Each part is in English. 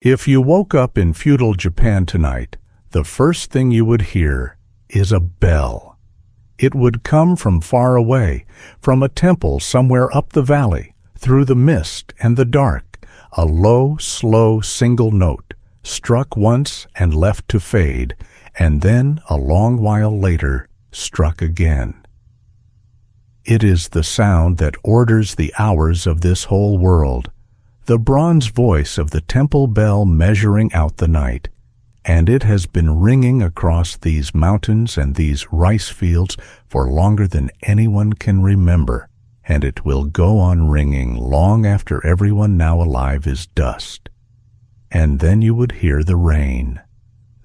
If you woke up in feudal Japan tonight, the first thing you would hear is a bell. It would come from far away, from a temple somewhere up the valley, through the mist and the dark, a low, slow single note, struck once and left to fade, and then, a long while later, struck again. It is the sound that orders the hours of this whole world, the bronze voice of the temple bell measuring out the night, and it has been ringing across these mountains and these rice fields for longer than anyone can remember, and it will go on ringing long after everyone now alive is dust. And then you would hear the rain,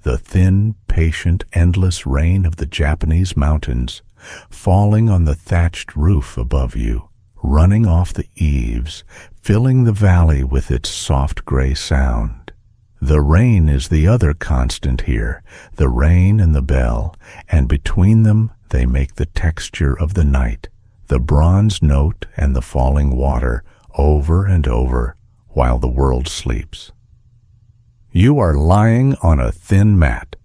the thin, patient, endless rain of the Japanese mountains, falling on the thatched roof above you, running off the eaves, filling the valley with its soft gray sound. The rain is the other constant here, the rain and the bell, and between them they make the texture of the night, the bronze note and the falling water, over and over, while the world sleeps. You are lying on a thin mat,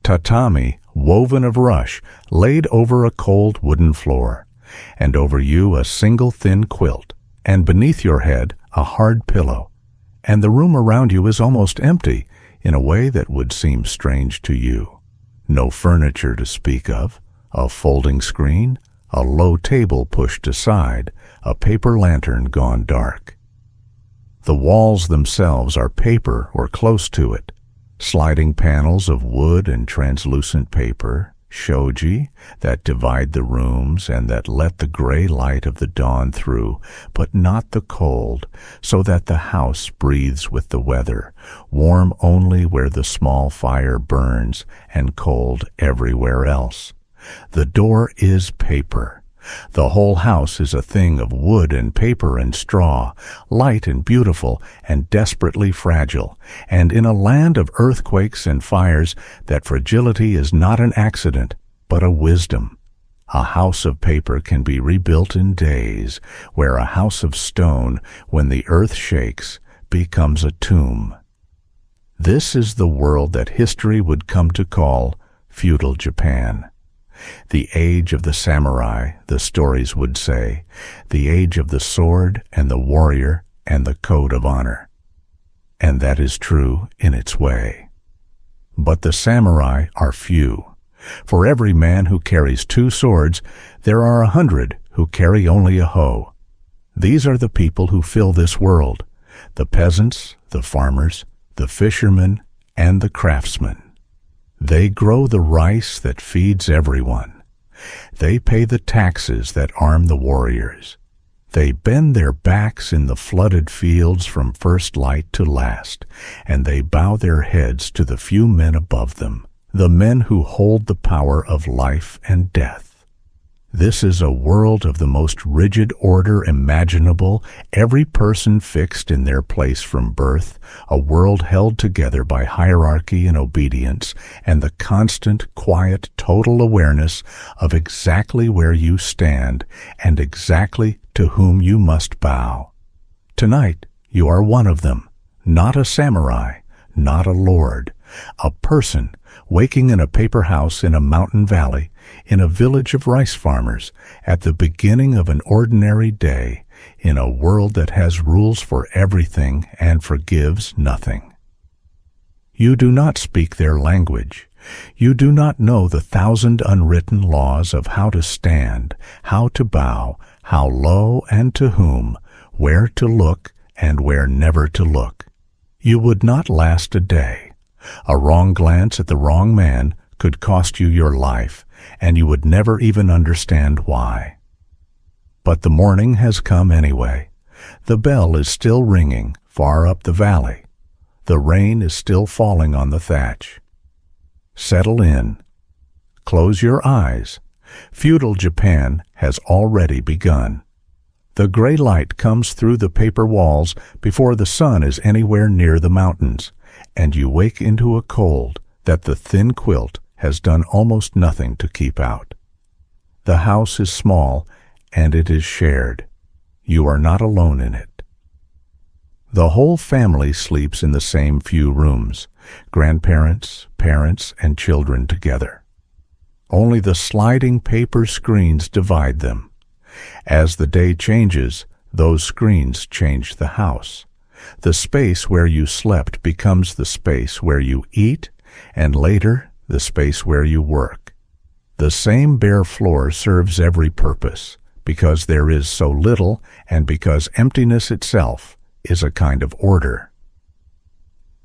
tatami woven of rush, laid over a cold wooden floor, and over you a single thin quilt, and beneath your head a hard pillow, and the room around you is almost empty in a way that would seem strange to you. No furniture to speak of, a folding screen, a low table pushed aside, a paper lantern gone dark. The walls themselves are paper or close to it, sliding panels of wood and translucent paper, shoji, that divide the rooms and that let the gray light of the dawn through, but not the cold, so that the house breathes with the weather, warm only where the small fire burns and cold everywhere else. The door is paper. The whole house is a thing of wood and paper and straw, light and beautiful and desperately fragile, and in a land of earthquakes and fires that fragility is not an accident, but a wisdom. A house of paper can be rebuilt in days, where a house of stone, when the earth shakes, becomes a tomb. This is the world that history would come to call feudal Japan. The age of the samurai, the stories would say, the age of the sword and the warrior and the code of honor. And that is true in its way. But the samurai are few. For every man who carries 2 swords, there are 100 who carry only a hoe. These are the people who fill this world, the peasants, the farmers, the fishermen, and the craftsmen. They grow the rice that feeds everyone. They pay the taxes that arm the warriors. They bend their backs in the flooded fields from first light to last, and they bow their heads to the few men above them, the men who hold the power of life and death. This is a world of the most rigid order imaginable, every person fixed in their place from birth, a world held together by hierarchy and obedience, and the constant, quiet, total awareness of exactly where you stand and exactly to whom you must bow. Tonight, you are one of them, not a samurai, not a lord, a person waking in a paper house in a mountain valley, in a village of rice farmers, at the beginning of an ordinary day, in a world that has rules for everything and forgives nothing. You do not speak their language. You do not know the 1,000 unwritten laws of how to stand, how to bow, how low and to whom, where to look and where never to look. You would not last a day. A wrong glance at the wrong man could cost you your life, and you would never even understand why. But the morning has come anyway. The bell is still ringing far up the valley. The rain is still falling on the thatch. Settle in. Close your eyes. Feudal Japan has already begun. The gray light comes through the paper walls before the sun is anywhere near the mountains, and you wake into a cold that the thin quilt has done almost nothing to keep out. The house is small, and it is shared. You are not alone in it. The whole family sleeps in the same few rooms, grandparents, parents, and children together. Only the sliding paper screens divide them. As the day changes, those screens change the house. The space where you slept becomes the space where you eat, and later, the space where you work. The same bare floor serves every purpose, because there is so little and because emptiness itself is a kind of order.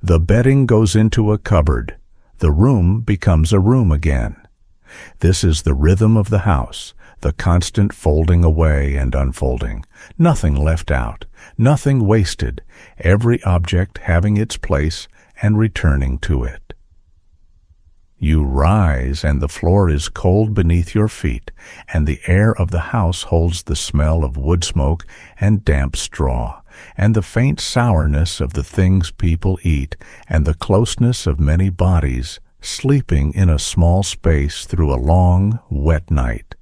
The bedding goes into a cupboard. The room becomes a room again. This is the rhythm of the house, the constant folding away and unfolding, nothing left out, nothing wasted, every object having its place and returning to it. You rise, and the floor is cold beneath your feet, and the air of the house holds the smell of wood smoke and damp straw, and the faint sourness of the things people eat, and the closeness of many bodies sleeping in a small space through a long, wet night.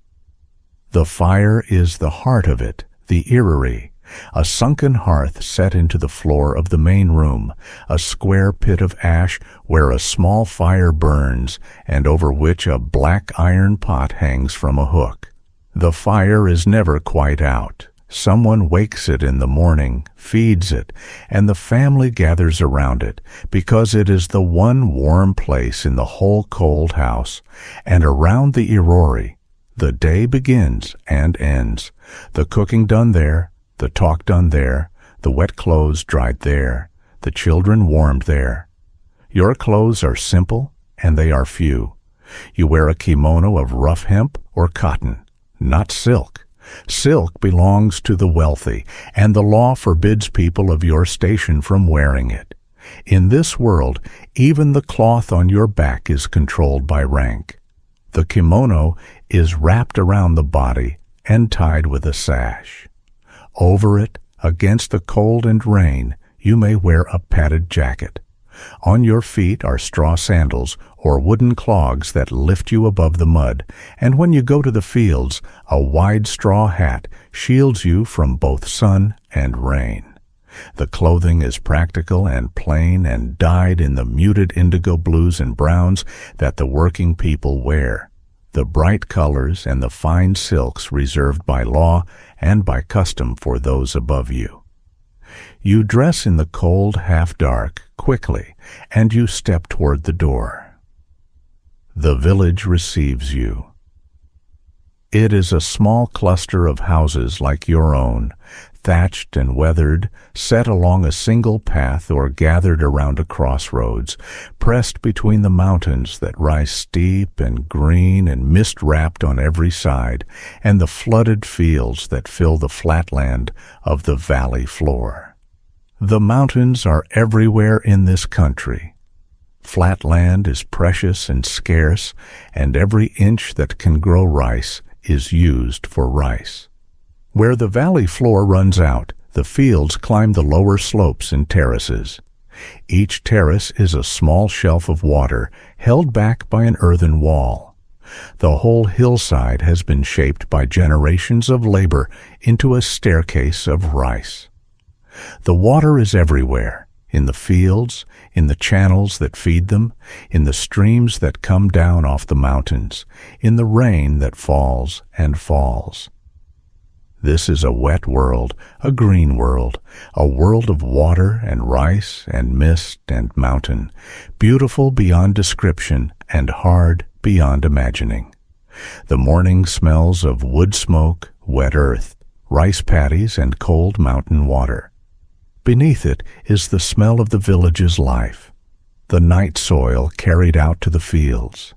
The fire is the heart of it, the iriri, a sunken hearth set into the floor of the main room, a square pit of ash where a small fire burns and over which a black iron pot hangs from a hook. The fire is never quite out. Someone wakes it in the morning, feeds it, and the family gathers around it, because it is the one warm place in the whole cold house, and around the irori, the day begins and ends, the cooking done there, the talk done there, the wet clothes dried there, the children warmed there. Your clothes are simple, and they are few. You wear a kimono of rough hemp or cotton, not silk. Silk belongs to the wealthy, and the law forbids people of your station from wearing it. In this world, even the cloth on your back is controlled by rank. The kimono is wrapped around the body and tied with a sash. Over it, against the cold and rain, you may wear a padded jacket. On your feet are straw sandals or wooden clogs that lift you above the mud, and when you go to the fields, a wide straw hat shields you from both sun and rain. The clothing is practical and plain and dyed in the muted indigo blues and browns that the working people wear, the bright colors and the fine silks reserved by law and by custom for those above you. You dress in the cold half-dark, quickly, and you step toward the door. The village receives you. It is a small cluster of houses like your own, thatched and weathered, set along a single path or gathered around a crossroads, pressed between the mountains that rise steep and green and mist-wrapped on every side, and the flooded fields that fill the flatland of the valley floor. The mountains are everywhere in this country. Flat land is precious and scarce, and every inch that can grow rice is used for rice. Where the valley floor runs out, the fields climb the lower slopes in terraces. Each terrace is a small shelf of water held back by an earthen wall. The whole hillside has been shaped by generations of labor into a staircase of rice. The water is everywhere, in the fields, in the channels that feed them, in the streams that come down off the mountains, in the rain that falls and falls. This is a wet world, a green world, a world of water and rice and mist and mountain, beautiful beyond description and hard beyond imagining. The morning smells of wood smoke, wet earth, rice paddies, and cold mountain water. Beneath it is the smell of the village's life, the night soil carried out to the fields.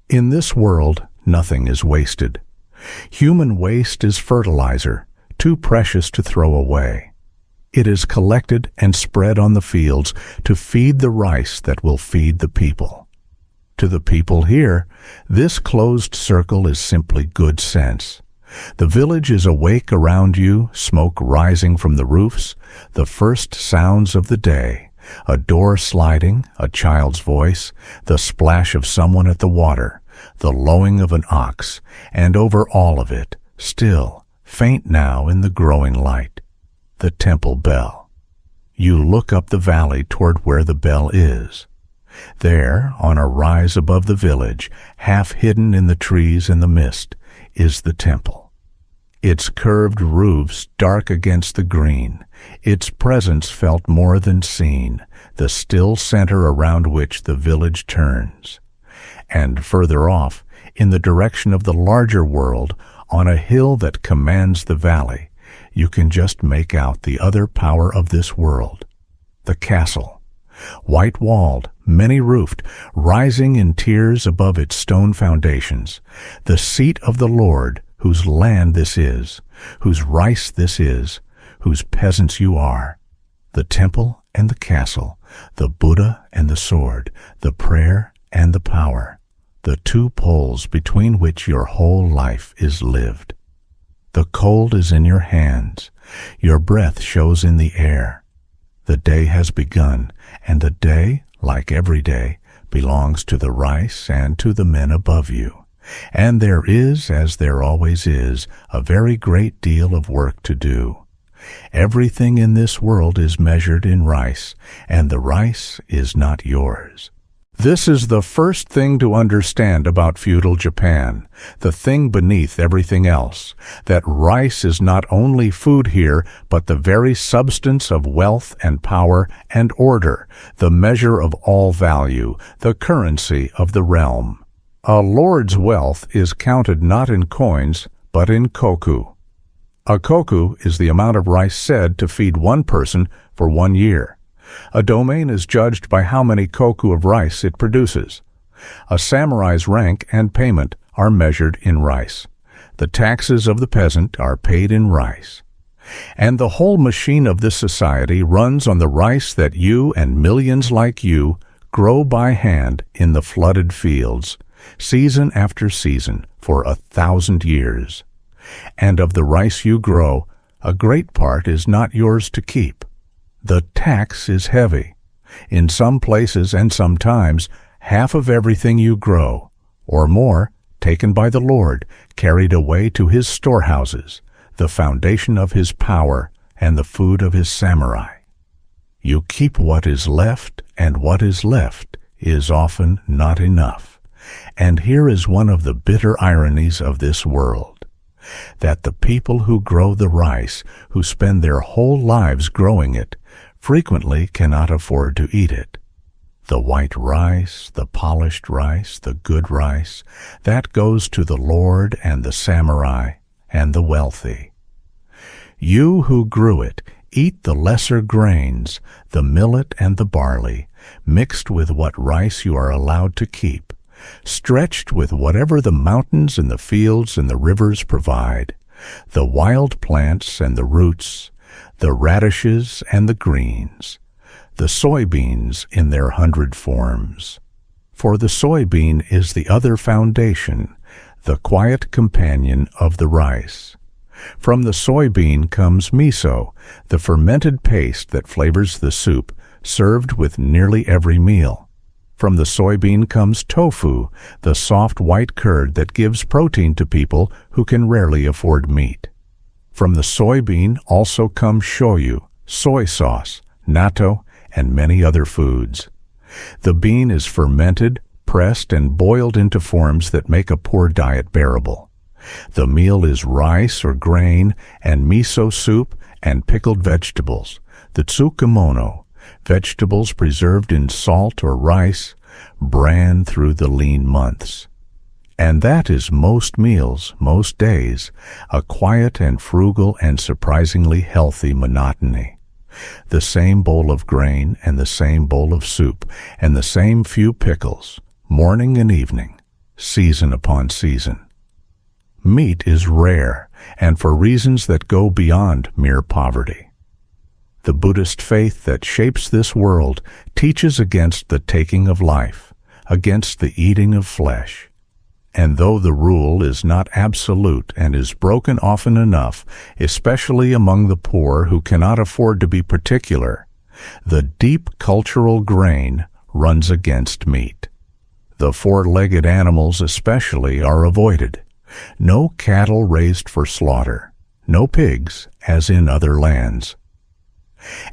In this world, nothing is wasted. Human waste is fertilizer, too precious to throw away. It is collected and spread on the fields to feed the rice that will feed the people. To the people here, this closed circle is simply good sense. The village is awake around you, smoke rising from the roofs, the first sounds of the day, a door sliding, a child's voice, the splash of someone at the water, the lowing of an ox, and over all of it, still, faint now in the growing light, the temple bell. You look up the valley toward where the bell is. There, on a rise above the village, half hidden in the trees and the mist, is the temple. Its curved roofs dark against the green, its presence felt more than seen, the still center around which the village turns. And further off, in the direction of the larger world, on a hill that commands the valley, you can just make out the other power of this world, the castle. White-walled, many-roofed, rising in tiers above its stone foundations, the seat of the Lord, whose land this is, whose rice this is, whose peasants you are. The temple and the castle, the Buddha and the sword, the prayer and the power, the two poles between which your whole life is lived. The cold is in your hands, your breath shows in the air. The day has begun, and the day, like every day, belongs to the rice and to the men above you. And there is, as there always is, a very great deal of work to do. Everything in this world is measured in rice, and the rice is not yours. This is the first thing to understand about feudal Japan, the thing beneath everything else, that rice is not only food here, but the very substance of wealth and power and order, the measure of all value, the currency of the realm. A lord's wealth is counted not in coins, but in koku. A koku is the amount of rice said to feed one person for 1 year. A domain is judged by how many koku of rice it produces. A samurai's rank and payment are measured in rice. The taxes of the peasant are paid in rice. And the whole machine of this society runs on the rice that you and millions like you grow by hand in the flooded fields, season after season, for 1,000 years. And of the rice you grow, a great part is not yours to keep. The tax is heavy. In some places and sometimes, half of everything you grow, or more, taken by the Lord, carried away to his storehouses, the foundation of his power and the food of his samurai. You keep what is left, and what is left is often not enough. And here is one of the bitter ironies of this world, that the people who grow the rice, who spend their whole lives growing it, frequently cannot afford to eat it. The white rice, the polished rice, the good rice, that goes to the Lord and the samurai and the wealthy. You who grew it, eat the lesser grains, the millet and the barley, mixed with what rice you are allowed to keep, stretched with whatever the mountains and the fields and the rivers provide, the wild plants and the roots, the radishes and the greens, the soybeans in their 100 forms. For the soybean is the other foundation, the quiet companion of the rice. From the soybean comes miso, the fermented paste that flavors the soup, served with nearly every meal. From the soybean comes tofu, the soft white curd that gives protein to people who can rarely afford meat. From the soybean also comes shoyu, soy sauce, natto, and many other foods. The bean is fermented, pressed, and boiled into forms that make a poor diet bearable. The meal is rice or grain, and miso soup, and pickled vegetables, the tsukemono, vegetables preserved in salt or rice, bran through the lean months. And that is most meals, most days, a quiet and frugal and surprisingly healthy monotony. The same bowl of grain and the same bowl of soup and the same few pickles, morning and evening, season upon season. Meat is rare, and for reasons that go beyond mere poverty. The Buddhist faith that shapes this world teaches against the taking of life, against the eating of flesh. And though the rule is not absolute and is broken often enough, especially among the poor who cannot afford to be particular, the deep cultural grain runs against meat. The four-legged animals especially are avoided. No cattle raised for slaughter, no pigs, as in other lands.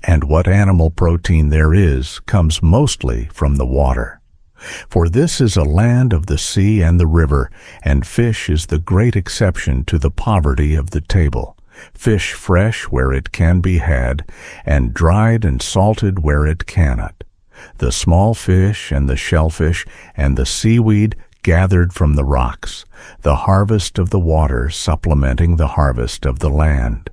And what animal protein there is comes mostly from the water. For this is a land of the sea and the river, and fish is the great exception to the poverty of the table. Fish fresh where it can be had, and dried and salted where it cannot. The small fish and the shellfish and the seaweed gathered from the rocks, the harvest of the water supplementing the harvest of the land.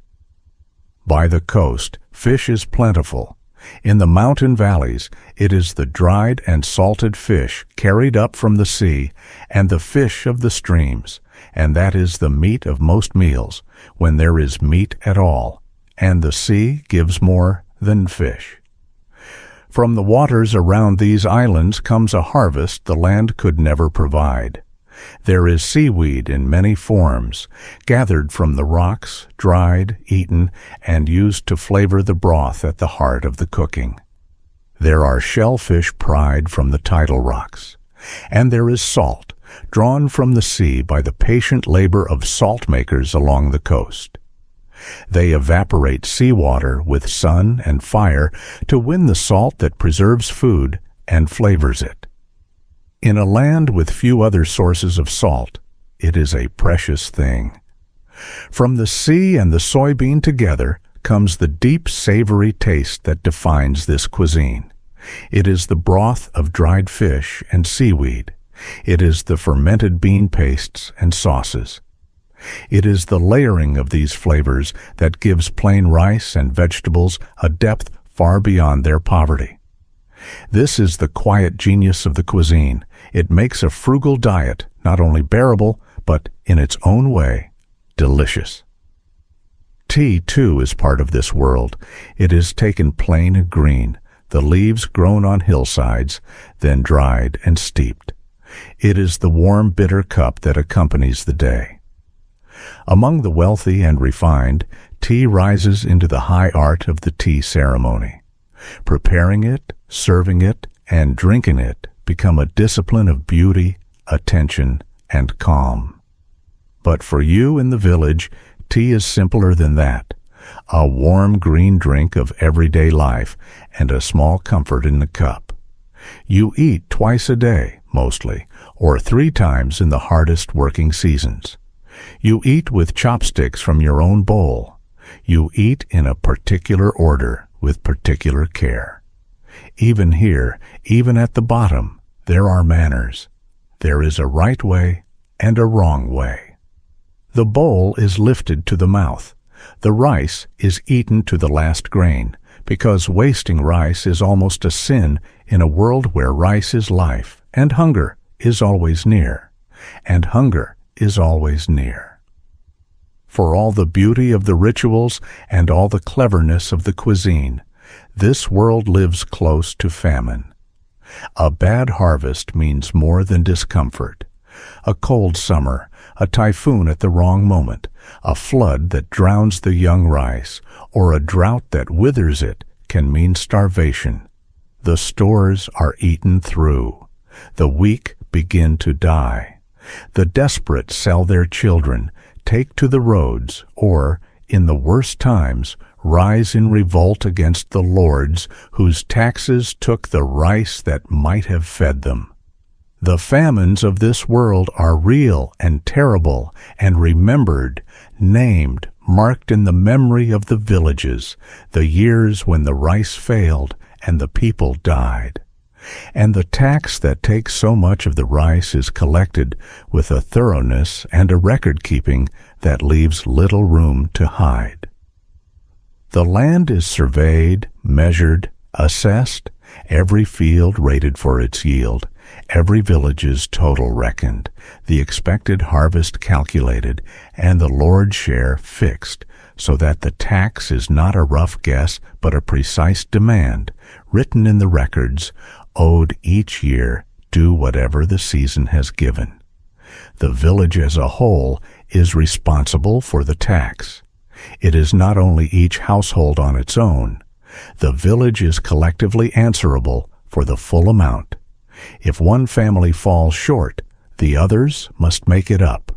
By the coast, fish is plentiful. In the mountain valleys, it is the dried and salted fish carried up from the sea, and the fish of the streams, and that is the meat of most meals, when there is meat at all, and the sea gives more than fish. From the waters around these islands comes a harvest the land could never provide. There is seaweed in many forms, gathered from the rocks, dried, eaten, and used to flavor the broth at the heart of the cooking. There are shellfish pried from the tidal rocks, and there is salt, drawn from the sea by the patient labor of salt makers along the coast. They evaporate seawater with sun and fire to win the salt that preserves food and flavors it. In a land with few other sources of salt, it is a precious thing. From the sea and the soybean together comes the deep savory taste that defines this cuisine. It is the broth of dried fish and seaweed. It is the fermented bean pastes and sauces. It is the layering of these flavors that gives plain rice and vegetables a depth far beyond their poverty. This is the quiet genius of the cuisine. It makes a frugal diet not only bearable, but, in its own way, delicious. Tea, too, is part of this world. It is taken plain and green, the leaves grown on hillsides, then dried and steeped. It is the warm, bitter cup that accompanies the day. Among the wealthy and refined, tea rises into the high art of the tea ceremony. Preparing it, serving it, and drinking it become a discipline of beauty, attention, and calm. But for you in the village, tea is simpler than that. A warm green drink of everyday life and a small comfort in the cup. You eat twice a day, mostly, or 3 times in the hardest working seasons. You eat with chopsticks from your own bowl. You eat in a particular order, with particular care. Even here, even at the bottom, there are manners. There is a right way and a wrong way. The bowl is lifted to the mouth. The rice is eaten to the last grain, because wasting rice is almost a sin in a world where rice is life, and hunger is always near. And hunger is always near. For all the beauty of the rituals and all the cleverness of the cuisine, this world lives close to famine. A bad harvest means more than discomfort. A cold summer, a typhoon at the wrong moment, a flood that drowns the young rice, or a drought that withers it can mean starvation. The stores are eaten through. The weak begin to die. The desperate sell their children, take to the roads, or, in the worst times, rise in revolt against the lords whose taxes took the rice that might have fed them. The famines of this world are real and terrible and remembered, named, marked in the memory of the villages, the years when the rice failed and the people died. And the tax that takes so much of the rice is collected with a thoroughness and a record-keeping that leaves little room to hide. The land is surveyed, measured, assessed, every field rated for its yield, every village's total reckoned, the expected harvest calculated, and the lord's share fixed, so that the tax is not a rough guess but a precise demand, written in the records, owed each year, due whatever the season has given. The village as a whole is responsible for the tax. It is not only each household on its own. The village is collectively answerable for the full amount. If one family falls short, the others must make it up.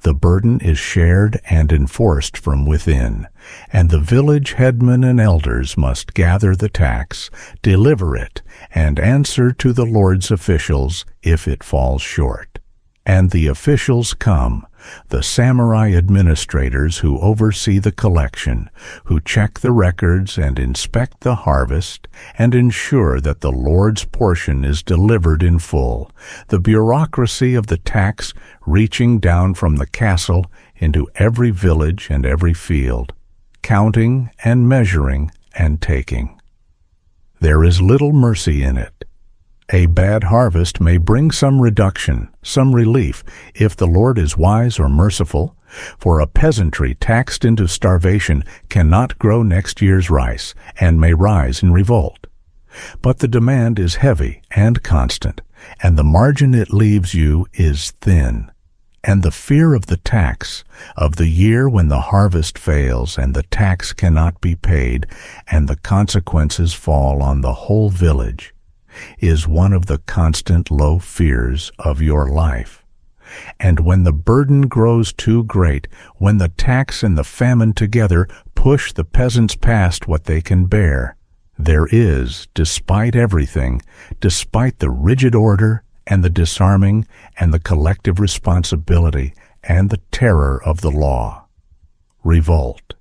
The burden is shared and enforced from within, and the village headmen and elders must gather the tax, deliver it, and answer to the Lord's officials if it falls short. And the officials come, the samurai administrators who oversee the collection, who check the records and inspect the harvest, and ensure that the Lord's portion is delivered in full, the bureaucracy of the tax reaching down from the castle into every village and every field, counting and measuring and taking. There is little mercy in it. A bad harvest may bring some reduction, some relief, if the Lord is wise or merciful, for a peasantry taxed into starvation cannot grow next year's rice and may rise in revolt. But the demand is heavy and constant, and the margin it leaves you is thin. And the fear of the tax, of the year when the harvest fails and the tax cannot be paid, and the consequences fall on the whole village, is one of the constant low fears of your life. And when the burden grows too great, when the tax and the famine together push the peasants past what they can bear, there is, despite everything, despite the rigid order and the disarming and the collective responsibility and the terror of the law, revolt.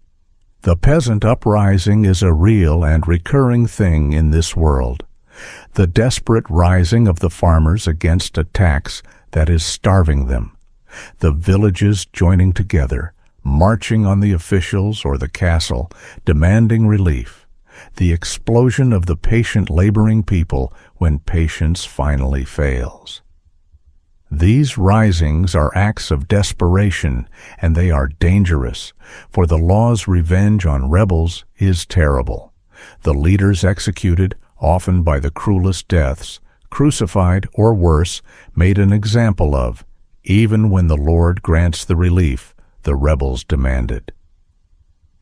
The peasant uprising is a real and recurring thing in this world. The desperate rising of the farmers against a tax that is starving them, the villages joining together, marching on the officials or the castle, demanding relief, the explosion of the patient laboring people when patience finally fails. These risings are acts of desperation, and they are dangerous, for the law's revenge on rebels is terrible. The leaders executed, often by the cruelest deaths, crucified or worse, made an example of, even when the Lord grants the relief the rebels demanded.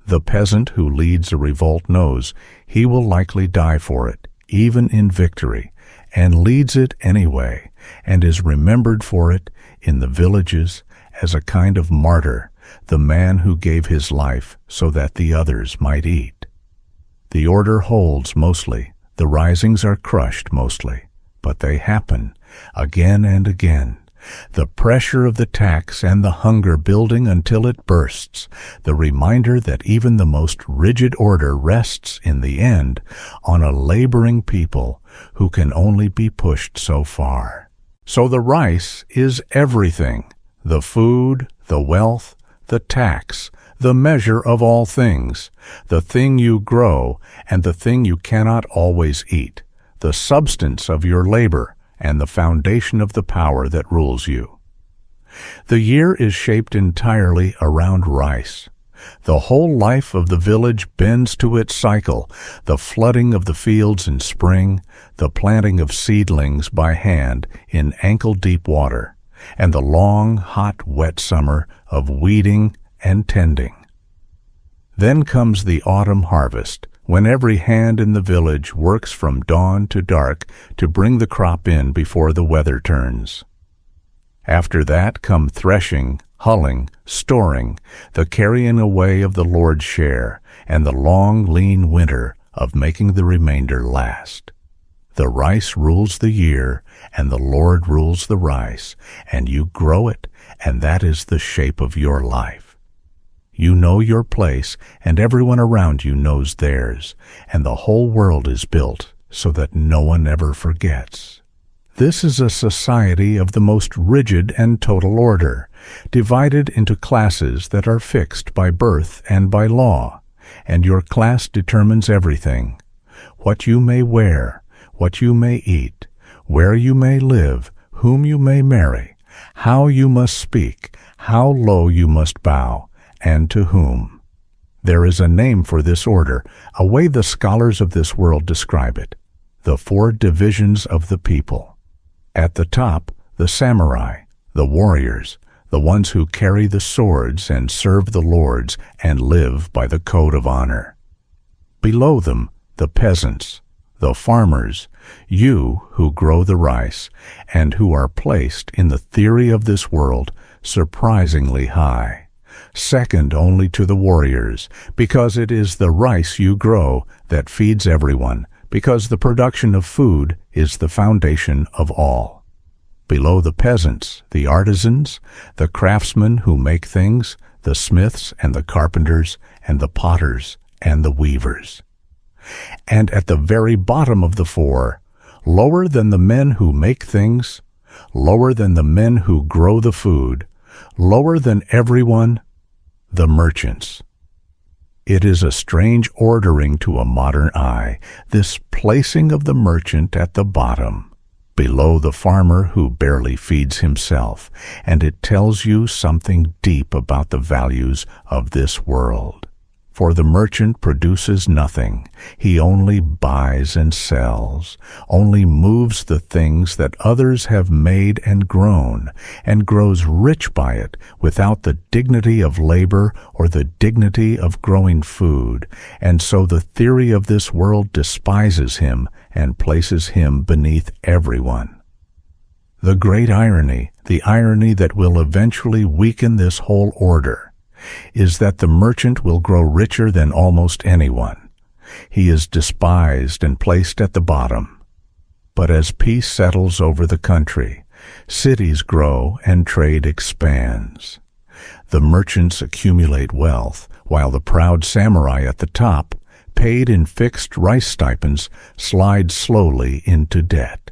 The peasant who leads a revolt knows he will likely die for it, even in victory, and leads it anyway, and is remembered for it in the villages as a kind of martyr, the man who gave his life so that the others might eat. The order holds mostly. The risings are crushed mostly, but they happen again and again. The pressure of the tax and the hunger building until it bursts, the reminder that even the most rigid order rests in the end on a laboring people who can only be pushed so far. So the rice is everything, the food, the wealth, the tax, the measure of all things, the thing you grow and the thing you cannot always eat, the substance of your labor and the foundation of the power that rules you. The year is shaped entirely around rice. The whole life of the village bends to its cycle, the flooding of the fields in spring, the planting of seedlings by hand in ankle-deep water, and the long, hot, wet summer of weeding and tending. Then comes the autumn harvest, when every hand in the village works from dawn to dark to bring the crop in before the weather turns. After that come threshing, hulling, storing, the carrying away of the Lord's share, and the long, lean winter of making the remainder last. The rice rules the year, and the Lord rules the rice, and you grow it, and that is the shape of your life. You know your place, and everyone around you knows theirs, and the whole world is built so that no one ever forgets. This is a society of the most rigid and total order, divided into classes that are fixed by birth and by law, and your class determines everything: what you may wear, what you may eat, where you may live, whom you may marry, how you must speak, how low you must bow, and to whom. There is a name for this order, a way the scholars of this world describe it: the 4 divisions of the people. At the top, the samurai, the warriors, the ones who carry the swords and serve the lords and live by the code of honor. Below them, the peasants, the farmers, You who grow the rice, and who are placed in the theory of this world surprisingly high, second only to the warriors, because it is the rice you grow that feeds everyone, because the production of food is the foundation of all. Below the peasants, the artisans, the craftsmen who make things, the smiths and the carpenters and the potters and the weavers. And at the very bottom of the four, lower than the men who make things, lower than the men who grow the food, lower than everyone, the merchants. It is a strange ordering to a modern eye, this placing of the merchant at the bottom, below the farmer who barely feeds himself, and it tells you something deep about the values of this world. For the merchant produces nothing. He only buys and sells, only moves the things that others have made and grown, and grows rich by it without the dignity of labor or the dignity of growing food. And so the theory of this world despises him and places him beneath everyone. The great irony, the irony that will eventually weaken this whole order, is that the merchant will grow richer than almost anyone. He is despised and placed at the bottom. But as peace settles over the country, cities grow and trade expands. The merchants accumulate wealth, while the proud samurai at the top, paid in fixed rice stipends, slide slowly into debt.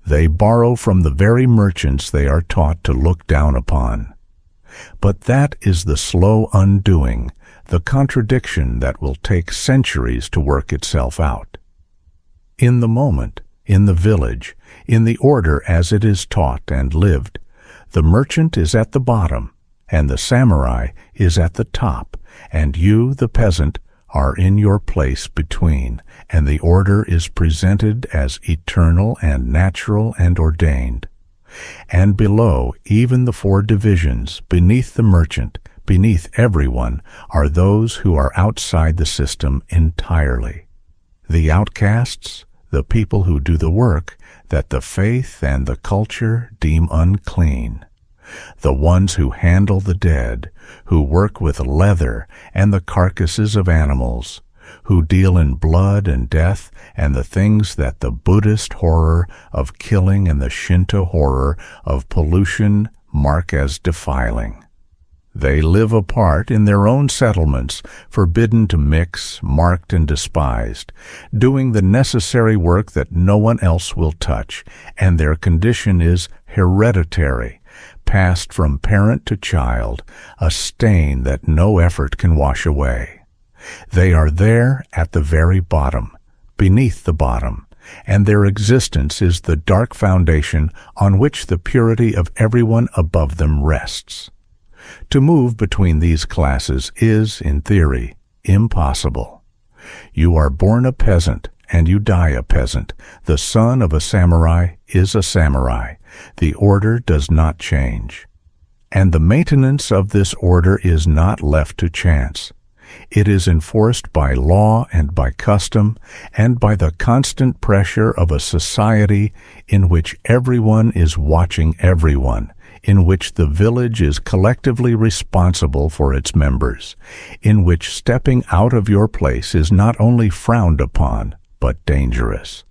They borrow from the very merchants they are taught to look down upon. But that is the slow undoing, the contradiction that will take centuries to work itself out. In the moment, in the village, in the order as it is taught and lived, the merchant is at the bottom, and the samurai is at the top, and you, the peasant, are in your place between, and the order is presented as eternal and natural and ordained. And below even the four divisions, beneath the merchant, beneath everyone, are those who are outside the system entirely. The outcasts, the people who do the work that the faith and the culture deem unclean. The ones who handle the dead, who work with leather and the carcasses of animals, who deal in blood and death and the things that the Buddhist horror of killing and the Shinto horror of pollution mark as defiling. They live apart in their own settlements, forbidden to mix, marked and despised, doing the necessary work that no one else will touch, and their condition is hereditary, passed from parent to child, a stain that no effort can wash away. They are there at the very bottom, beneath the bottom, and their existence is the dark foundation on which the purity of everyone above them rests. To move between these classes is, in theory, impossible. You are born a peasant, and you die a peasant. The son of a samurai is a samurai. The order does not change. And the maintenance of this order is not left to chance. It is enforced by law and by custom, and by the constant pressure of a society in which everyone is watching everyone, in which the village is collectively responsible for its members, in which stepping out of your place is not only frowned upon, but dangerous.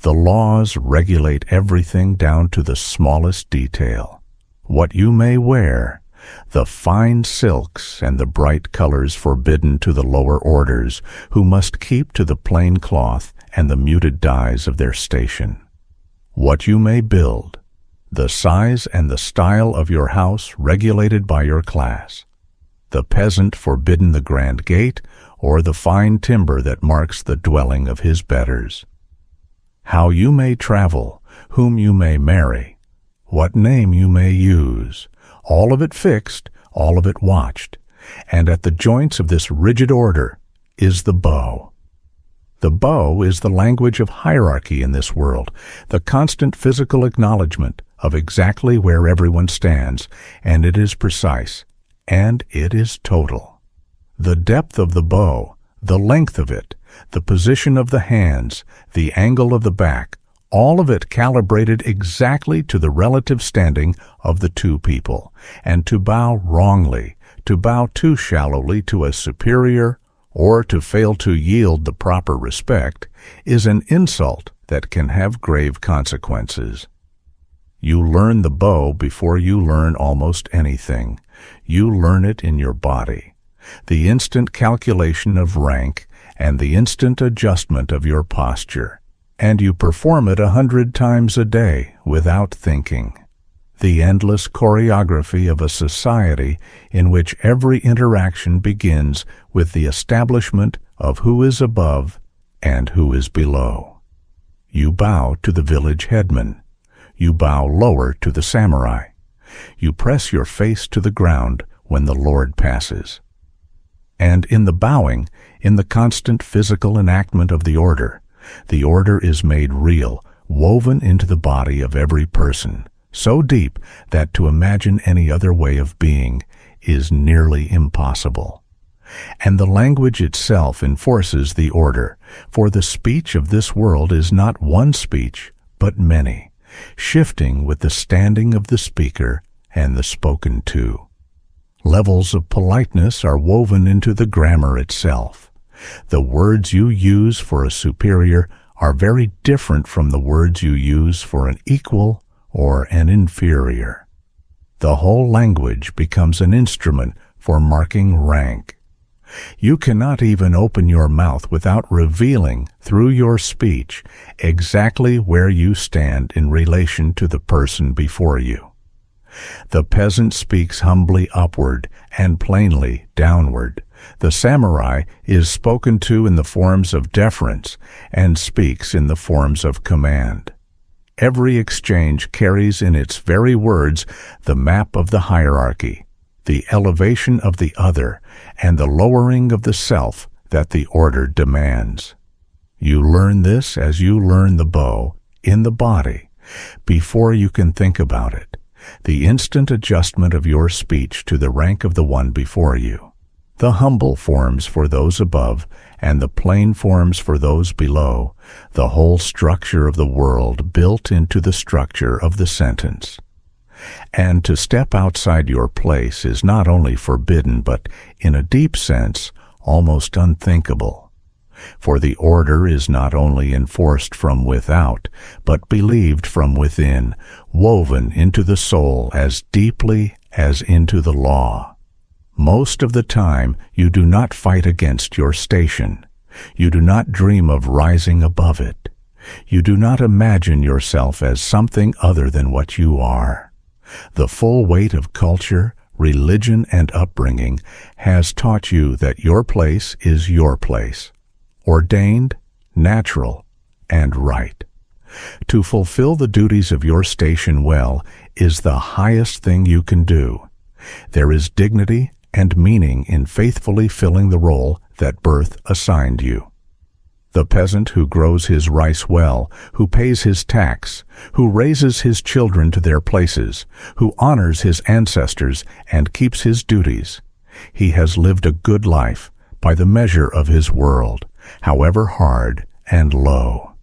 The laws regulate everything down to the smallest detail. What you may wear, the fine silks and the bright colors forbidden to the lower orders, who must keep to the plain cloth and the muted dyes of their station. What you may build, the size and the style of your house regulated by your class. The peasant forbidden the grand gate or the fine timber that marks the dwelling of his betters. How you may travel, whom you may marry, what name you may use, all of it fixed, all of it watched, and at the joints of this rigid order is the bow. The bow is the language of hierarchy in this world, the constant physical acknowledgement of exactly where everyone stands, and it is precise, and it is total. The depth of the bow, the length of it, the position of the hands, the angle of the back, all of it calibrated exactly to the relative standing of the two people, and to bow wrongly, to bow too shallowly to a superior, or to fail to yield the proper respect, is an insult that can have grave consequences. You learn the bow before you learn almost anything. You learn it in your body. The instant calculation of rank and the instant adjustment of your posture, and you perform it 100 times a day without thinking. The endless choreography of a society in which every interaction begins with the establishment of who is above and who is below. You bow to the village headman. You bow lower to the samurai. You press your face to the ground when the Lord passes. And in the bowing, in the constant physical enactment of the order is made real, woven into the body of every person, so deep that to imagine any other way of being is nearly impossible. And the language itself enforces the order, for the speech of this world is not one speech, but many, shifting with the standing of the speaker and the spoken to. Levels of politeness are woven into the grammar itself. The words you use for a superior are very different from the words you use for an equal or an inferior. The whole language becomes an instrument for marking rank. You cannot even open your mouth without revealing through your speech exactly where you stand in relation to the person before you. The peasant speaks humbly upward and plainly downward. The samurai is spoken to in the forms of deference and speaks in the forms of command. Every exchange carries in its very words the map of the hierarchy, the elevation of the other, and the lowering of the self that the order demands. You learn this as you learn the bow in the body, before you can think about it, the instant adjustment of your speech to the rank of the one before you, the humble forms for those above and the plain forms for those below, the whole structure of the world built into the structure of the sentence. And to step outside your place is not only forbidden, but, in a deep sense, almost unthinkable. For the order is not only enforced from without, but believed from within, woven into the soul as deeply as into the law. Most of the time you do not fight against your station. You do not dream of rising above it. You do not imagine yourself as something other than what you are. The full weight of culture, religion, and upbringing has taught you that your place is your place, ordained, natural, and right. To fulfill the duties of your station well is the highest thing you can do. There is dignity and meaning in faithfully filling the role that birth assigned you. The peasant who grows his rice well, who pays his tax, who raises his children to their places, who honors his ancestors and keeps his duties, he has lived a good life by the measure of his world, however hard and low.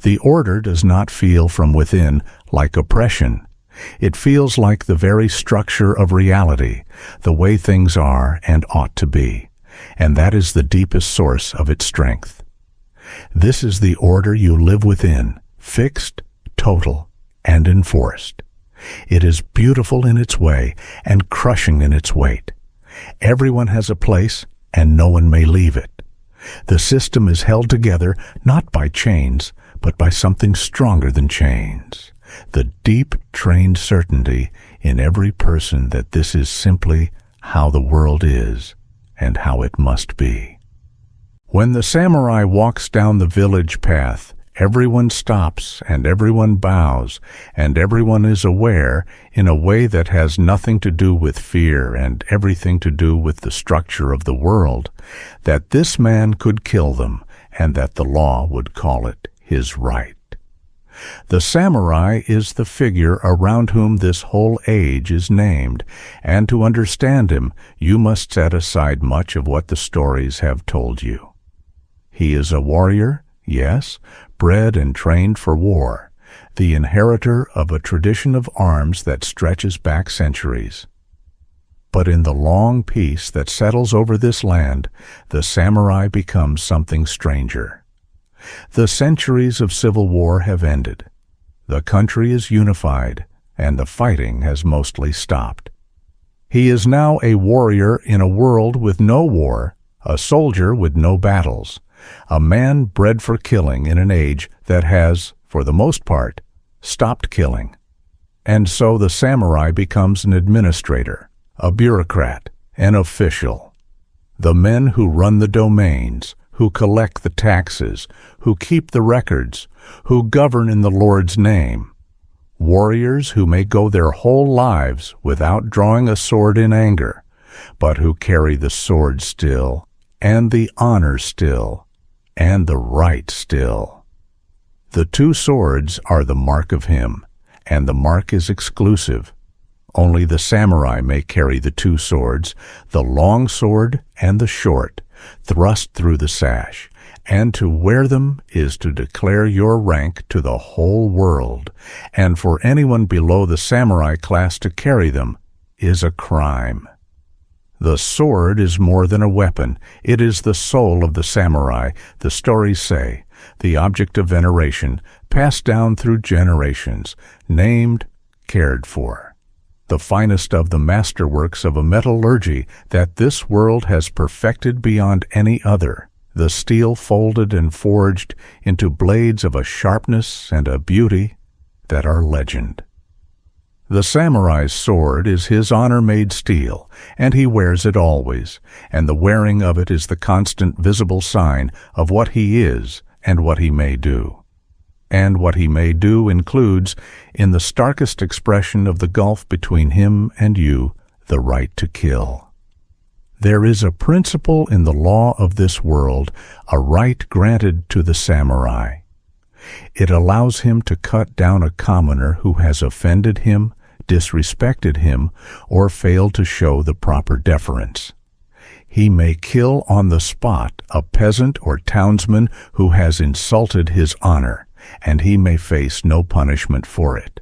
The order does not feel from within like oppression. It feels like the very structure of reality, the way things are and ought to be, and that is the deepest source of its strength. This is the order you live within, fixed, total, and enforced. It is beautiful in its way and crushing in its weight. Everyone has a place, and no one may leave it. The system is held together not by chains, but by something stronger than chains. The deep, trained certainty in every person that this is simply how the world is and how it must be. When the samurai walks down the village path, everyone stops and everyone bows, and everyone is aware, in a way that has nothing to do with fear and everything to do with the structure of the world, that this man could kill them and that the law would call it his right. The samurai is the figure around whom this whole age is named, and to understand him, you must set aside much of what the stories have told you. He is a warrior, yes, bred and trained for war, the inheritor of a tradition of arms that stretches back centuries. But in the long peace that settles over this land, the samurai becomes something stranger. The centuries of civil war have ended. The country is unified, and the fighting has mostly stopped. He is now a warrior in a world with no war, a soldier with no battles, a man bred for killing in an age that has, for the most part, stopped killing. And so the samurai becomes an administrator, a bureaucrat, an official. The men who run the domains, who collect the taxes, who keep the records, who govern in the Lord's name. Warriors who may go their whole lives without drawing a sword in anger, but who carry the sword still, and the honor still, and the right still. The two swords are the mark of him, and the mark is exclusive. Only the samurai may carry the two swords, the long sword and the short, thrust through the sash, and to wear them is to declare your rank to the whole world, and for anyone below the samurai class to carry them is a crime. The sword is more than a weapon. It is the soul of the samurai, the stories say, the object of veneration, passed down through generations, named, cared for. The finest of the masterworks of a metallurgy that this world has perfected beyond any other, the steel folded and forged into blades of a sharpness and a beauty that are legend. The samurai's sword is his honor-made steel, and he wears it always, and the wearing of it is the constant visible sign of what he is and what he may do. And what he may do includes, in the starkest expression of the gulf between him and you, the right to kill. There is a principle in the law of this world, a right granted to the samurai. It allows him to cut down a commoner who has offended him, disrespected him, or failed to show the proper deference. He may kill on the spot a peasant or townsman who has insulted his honor, and he may face no punishment for it.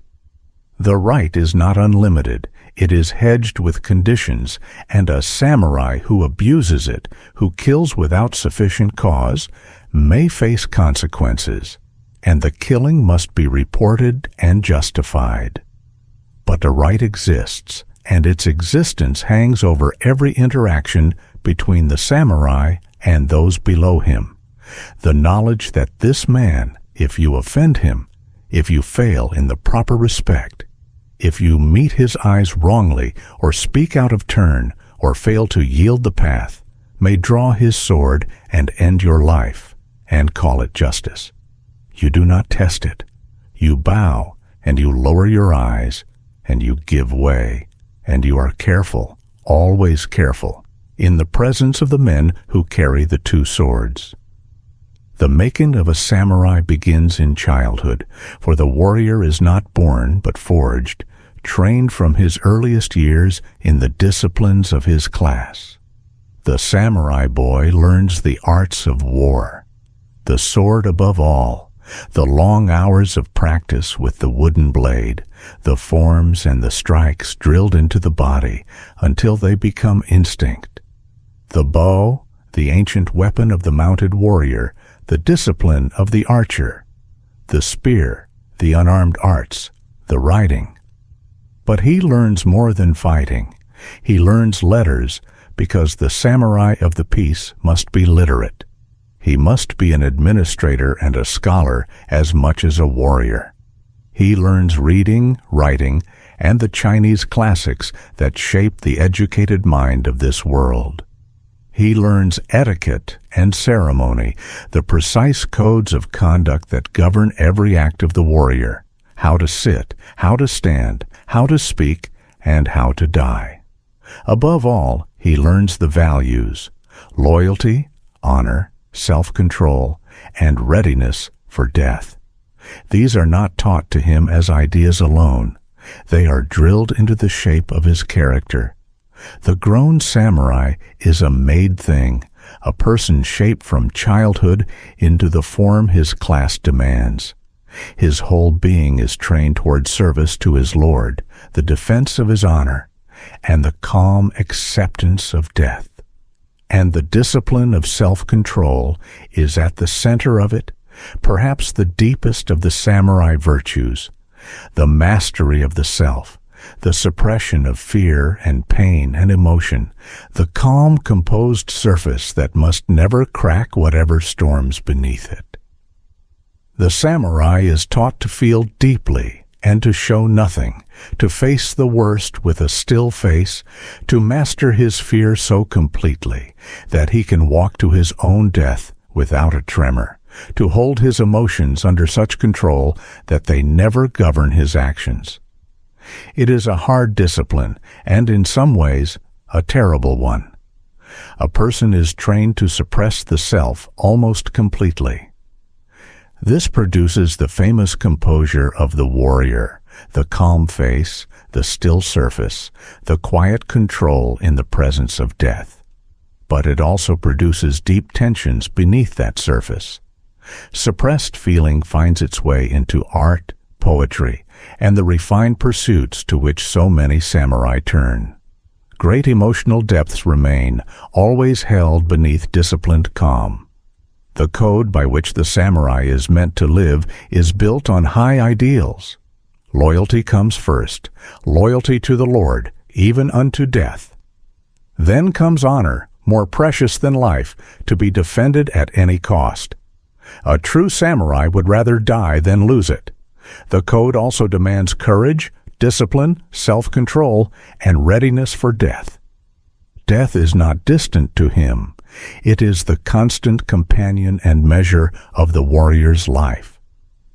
The right is not unlimited. It is hedged with conditions, and a samurai who abuses it, who kills without sufficient cause, may face consequences, and the killing must be reported and justified. But the right exists, and its existence hangs over every interaction between the samurai and those below him. The knowledge that this man, if you offend him, if you fail in the proper respect, if you meet his eyes wrongly, or speak out of turn, or fail to yield the path, may draw his sword and end your life, and call it justice. You do not test it. You bow, and you lower your eyes, and you give way, and you are careful, always careful, in the presence of the men who carry the two swords. The making of a samurai begins in childhood, for the warrior is not born but forged, trained from his earliest years in the disciplines of his class. The samurai boy learns the arts of war, the sword above all, the long hours of practice with the wooden blade, the forms and the strikes drilled into the body until they become instinct. The bow, the ancient weapon of the mounted warrior, the discipline of the archer, the spear, the unarmed arts, the riding. But he learns more than fighting. He learns letters because the samurai of the peace must be literate. He must be an administrator and a scholar as much as a warrior. He learns reading, writing, and the Chinese classics that shape the educated mind of this world. He learns etiquette and ceremony, the precise codes of conduct that govern every act of the warrior, how to sit, how to stand, how to speak, and how to die. Above all, he learns the values: loyalty, honor, self-control, and readiness for death. These are not taught to him as ideas alone. They are drilled into the shape of his character. The grown samurai is a made thing, a person shaped from childhood into the form his class demands. His whole being is trained toward service to his Lord, the defense of his honor, and the calm acceptance of death. And the discipline of self-control is at the center of it, perhaps the deepest of the samurai virtues, the mastery of the self, the suppression of fear and pain and emotion, the calm, composed surface that must never crack whatever storms beneath it. The samurai is taught to feel deeply and to show nothing, to face the worst with a still face, to master his fear so completely that he can walk to his own death without a tremor, to hold his emotions under such control that they never govern his actions. It is a hard discipline, and in some ways, a terrible one. A person is trained to suppress the self almost completely. This produces the famous composure of the warrior, the calm face, the still surface, the quiet control in the presence of death. But it also produces deep tensions beneath that surface. Suppressed feeling finds its way into art, poetry, and the refined pursuits to which so many samurai turn. Great emotional depths remain, always held beneath disciplined calm. The code by which the samurai is meant to live is built on high ideals. Loyalty comes first, loyalty to the Lord, even unto death. Then comes honor, more precious than life, to be defended at any cost. A true samurai would rather die than lose it. The code also demands courage, discipline, self-control, and readiness for death. Death is not distant to him. It is the constant companion and measure of the warrior's life.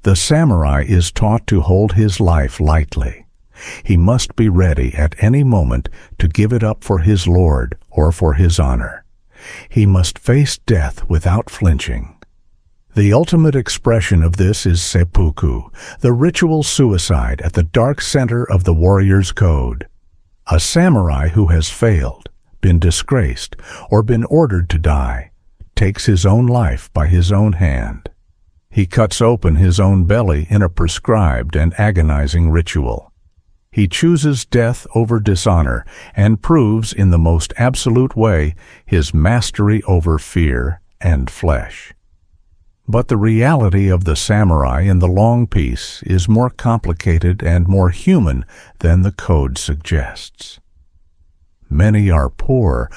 The samurai is taught to hold his life lightly. He must be ready at any moment to give it up for his Lord or for his honor. He must face death without flinching. The ultimate expression of this is seppuku, the ritual suicide at the dark center of the warrior's code. A samurai who has failed, been disgraced, or been ordered to die, takes his own life by his own hand. He cuts open his own belly in a prescribed and agonizing ritual. He chooses death over dishonor and proves in the most absolute way his mastery over fear and flesh. But the reality of the samurai in the long peace is more complicated and more human than the code suggests. Many are poor,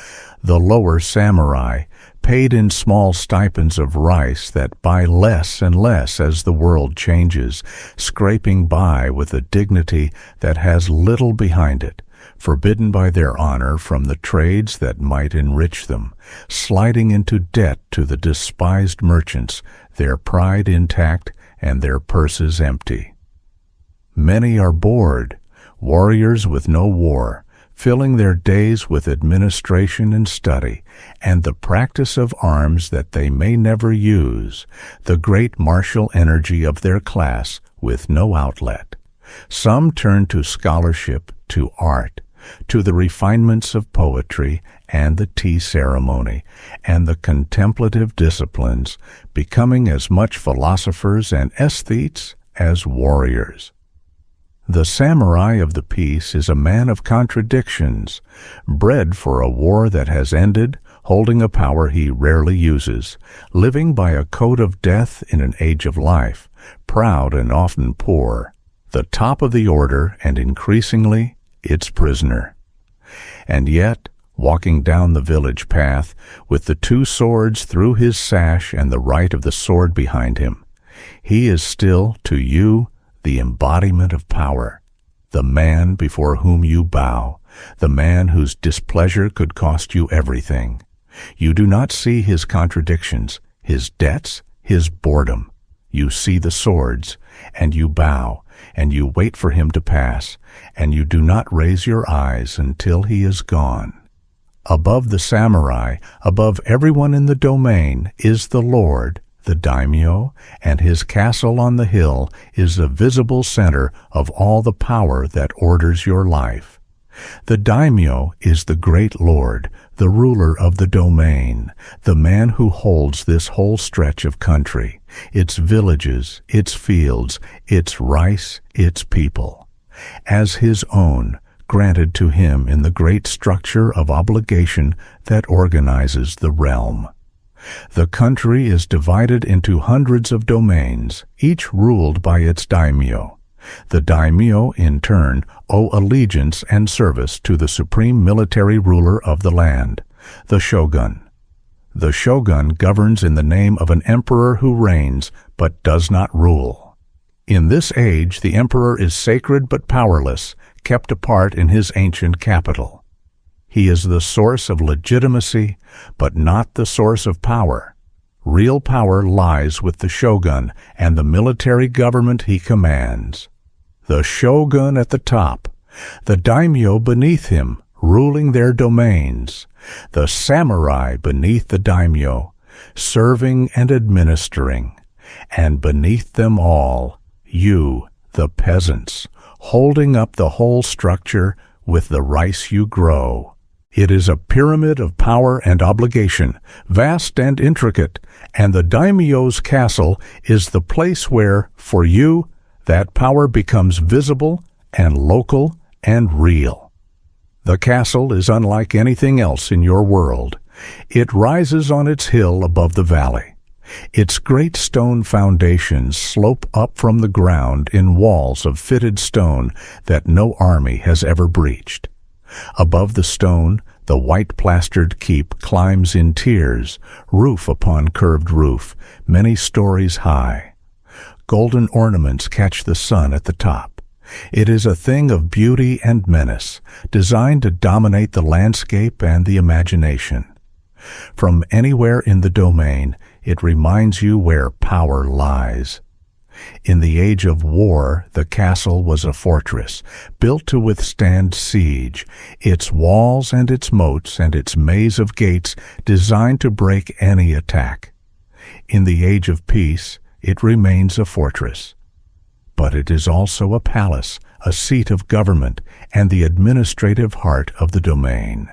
the lower samurai, paid in small stipends of rice that buy less and less as the world changes, scraping by with a dignity that has little behind it, forbidden by their honor from the trades that might enrich them, sliding into debt to the despised merchants, their pride intact and their purses empty. Many are bored, warriors with no war, filling their days with administration and study, and the practice of arms that they may never use, the great martial energy of their class with no outlet. Some turn to scholarship, to art, to the refinements of poetry and the tea ceremony, and the contemplative disciplines, becoming as much philosophers and aesthetes as warriors. The samurai of the peace is a man of contradictions, bred for a war that has ended, holding a power he rarely uses, living by a code of death in an age of life, proud and often poor, the top of the order and increasingly its prisoner. And yet, walking down the village path, with the two swords through his sash and the right of the sword behind him, he is still, to you, the embodiment of power, the man before whom you bow, the man whose displeasure could cost you everything. You do not see his contradictions, his debts, his boredom. You see the swords, and you bow, and you wait for him to pass, and you do not raise your eyes until he is gone. Above the samurai, above everyone in the domain, is the Lord, the Daimyo, and his castle on the hill is the visible center of all the power that orders your life. The daimyo is the great lord, the ruler of the domain, the man who holds this whole stretch of country, its villages, its fields, its rice, its people, as his own, granted to him in the great structure of obligation that organizes the realm. The country is divided into hundreds of domains, each ruled by its daimyo. The daimyo, in turn, owe allegiance and service to the supreme military ruler of the land, the shogun. The shogun governs in the name of an emperor who reigns but does not rule. In this age, the emperor is sacred but powerless, kept apart in his ancient capital. He is the source of legitimacy, but not the source of power. Real power lies with the shogun and the military government he commands. The shogun at the top, the daimyo beneath him, ruling their domains, the samurai beneath the daimyo, serving and administering, and beneath them all, you, the peasants, holding up the whole structure with the rice you grow. It is a pyramid of power and obligation, vast and intricate, and the daimyo's castle is the place where, for you, that power becomes visible and local and real. The castle is unlike anything else in your world. It rises on its hill above the valley. Its great stone foundations slope up from the ground in walls of fitted stone that no army has ever breached. Above the stone, the white-plastered keep climbs in tiers, roof upon curved roof, many stories high. Golden ornaments catch the sun at the top. It is a thing of beauty and menace, designed to dominate the landscape and the imagination. From anywhere in the domain, it reminds you where power lies. In the age of war, the castle was a fortress, built to withstand siege, its walls and its moats and its maze of gates designed to break any attack. In the age of peace, it remains a fortress. But it is also a palace, a seat of government, and the administrative heart of the domain.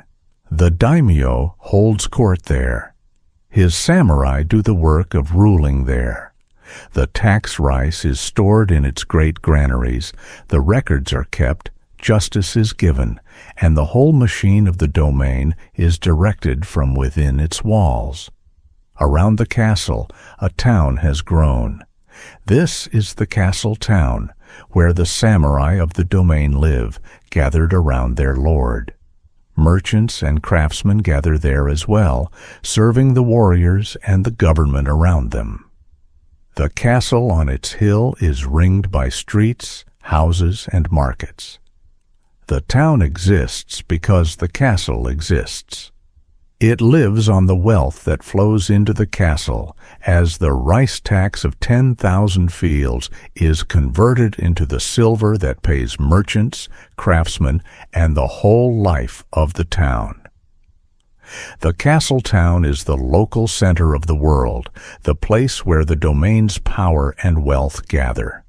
The daimyo holds court there. His samurai do the work of ruling there. The tax rice is stored in its great granaries, the records are kept, justice is given, and the whole machine of the domain is directed from within its walls. Around the castle, a town has grown. This is the castle town, where the samurai of the domain live, gathered around their lord. Merchants and craftsmen gather there as well, serving the warriors and the government around them. The castle on its hill is ringed by streets, houses, and markets. The town exists because the castle exists. It lives on the wealth that flows into the castle as the rice tax of 10,000 fields is converted into the silver that pays merchants, craftsmen, and the whole life of the town. The castle town is the local center of the world, the place where the domain's power and wealth gather.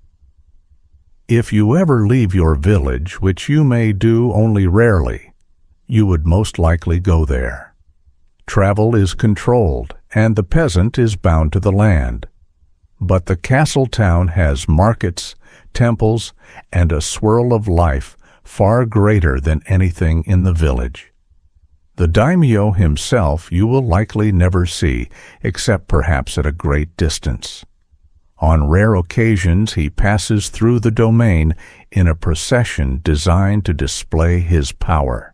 If you ever leave your village, which you may do only rarely, you would most likely go there. Travel is controlled, and the peasant is bound to the land. But the castle town has markets, temples, and a swirl of life far greater than anything in the village. The daimyo himself you will likely never see, except perhaps at a great distance. On rare occasions he passes through the domain in a procession designed to display his power.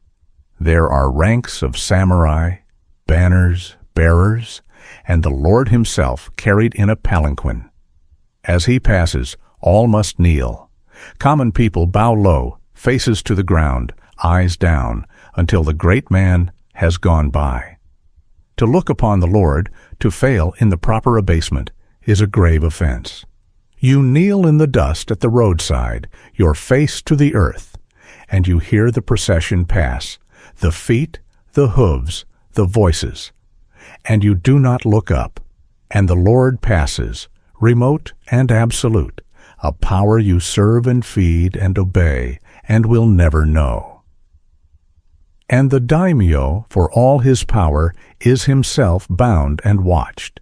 There are ranks of samurai, banners, bearers, and the Lord himself carried in a palanquin. As he passes, all must kneel. Common people bow low, faces to the ground, eyes down, until the great man has gone by. To look upon the Lord, to fail in the proper abasement, is a grave offense. You kneel in the dust at the roadside, your face to the earth, and you hear the procession pass, the feet, the hooves, the voices, and you do not look up, and the Lord passes, remote and absolute, a power you serve and feed and obey, and will never know. And the Daimyo, for all his power, is himself bound and watched.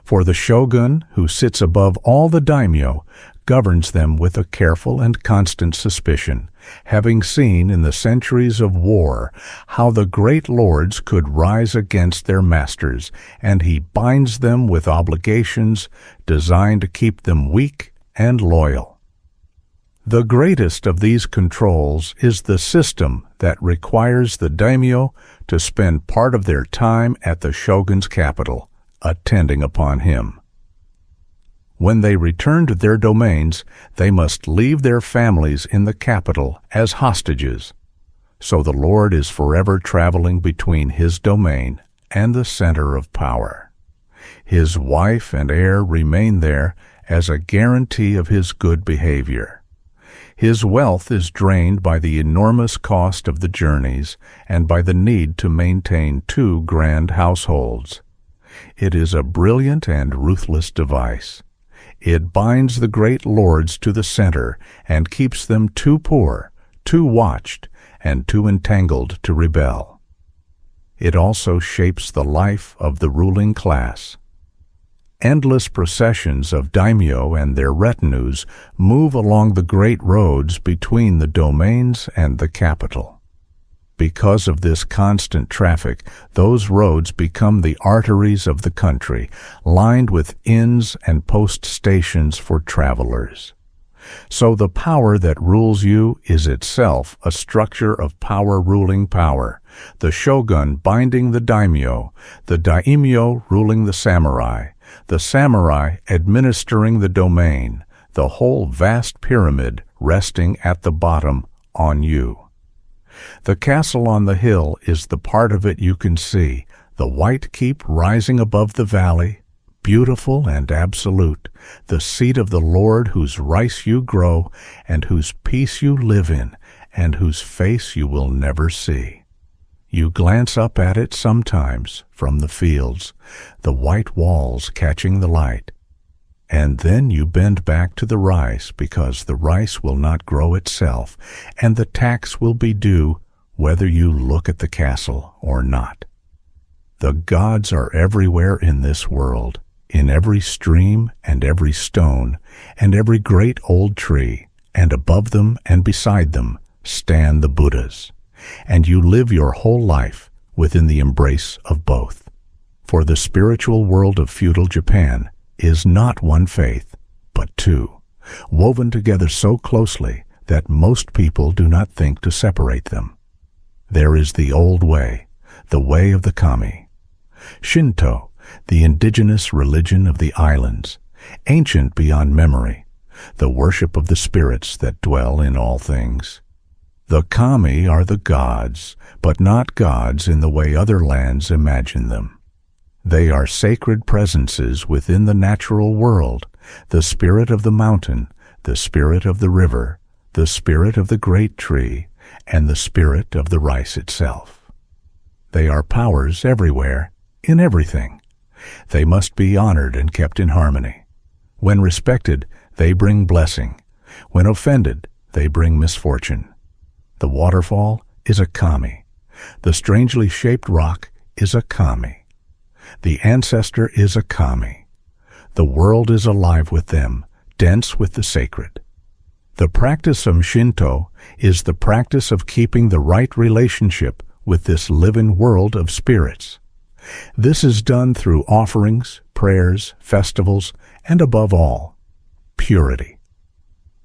For the shogun, who sits above all the daimyo, governs them with a careful and constant suspicion, having seen in the centuries of war how the great lords could rise against their masters, and he binds them with obligations designed to keep them weak and loyal. The greatest of these controls is the system that requires the daimyo to spend part of their time at the shogun's capital, attending upon him. When they return to their domains, they must leave their families in the capital as hostages. So the Lord is forever traveling between his domain and the center of power. His wife and heir remain there as a guarantee of his good behavior. His wealth is drained by the enormous cost of the journeys and by the need to maintain 2 grand households. It is a brilliant and ruthless device. It binds the great lords to the center and keeps them too poor, too watched, and too entangled to rebel. It also shapes the life of the ruling class. Endless processions of daimyo and their retinues move along the great roads between the domains and the capital. Because of this constant traffic, those roads become the arteries of the country, lined with inns and post stations for travelers. So the power that rules you is itself a structure of power ruling power, the shogun binding the daimyo ruling the samurai administering the domain, the whole vast pyramid resting at the bottom on you. The castle on the hill is the part of it you can see, the white keep rising above the valley, beautiful and absolute, the seat of the Lord whose rice you grow, and whose peace you live in, and whose face you will never see. You glance up at it sometimes from the fields, the white walls catching the light, and then you bend back to the rice because the rice will not grow itself, and the tax will be due whether you look at the castle or not. The gods are everywhere in this world, in every stream and every stone and every great old tree, and above them and beside them stand the Buddhas, and you live your whole life within the embrace of both. For the spiritual world of feudal Japan is not one faith, but 2, woven together so closely that most people do not think to separate them. There is the old way, the way of the kami. Shinto, the indigenous religion of the islands, ancient beyond memory, the worship of the spirits that dwell in all things. The kami are the gods, but not gods in the way other lands imagine them. They are sacred presences within the natural world, the spirit of the mountain, the spirit of the river, the spirit of the great tree, and the spirit of the rice itself. They are powers everywhere, in everything. They must be honored and kept in harmony. When respected, they bring blessing. When offended, they bring misfortune. The waterfall is a kami. The strangely shaped rock is a kami. The ancestor is a kami. The world is alive with them, dense with the sacred. The practice of Shinto is the practice of keeping the right relationship with this living world of spirits. This is done through offerings, prayers, festivals, and above all, purity.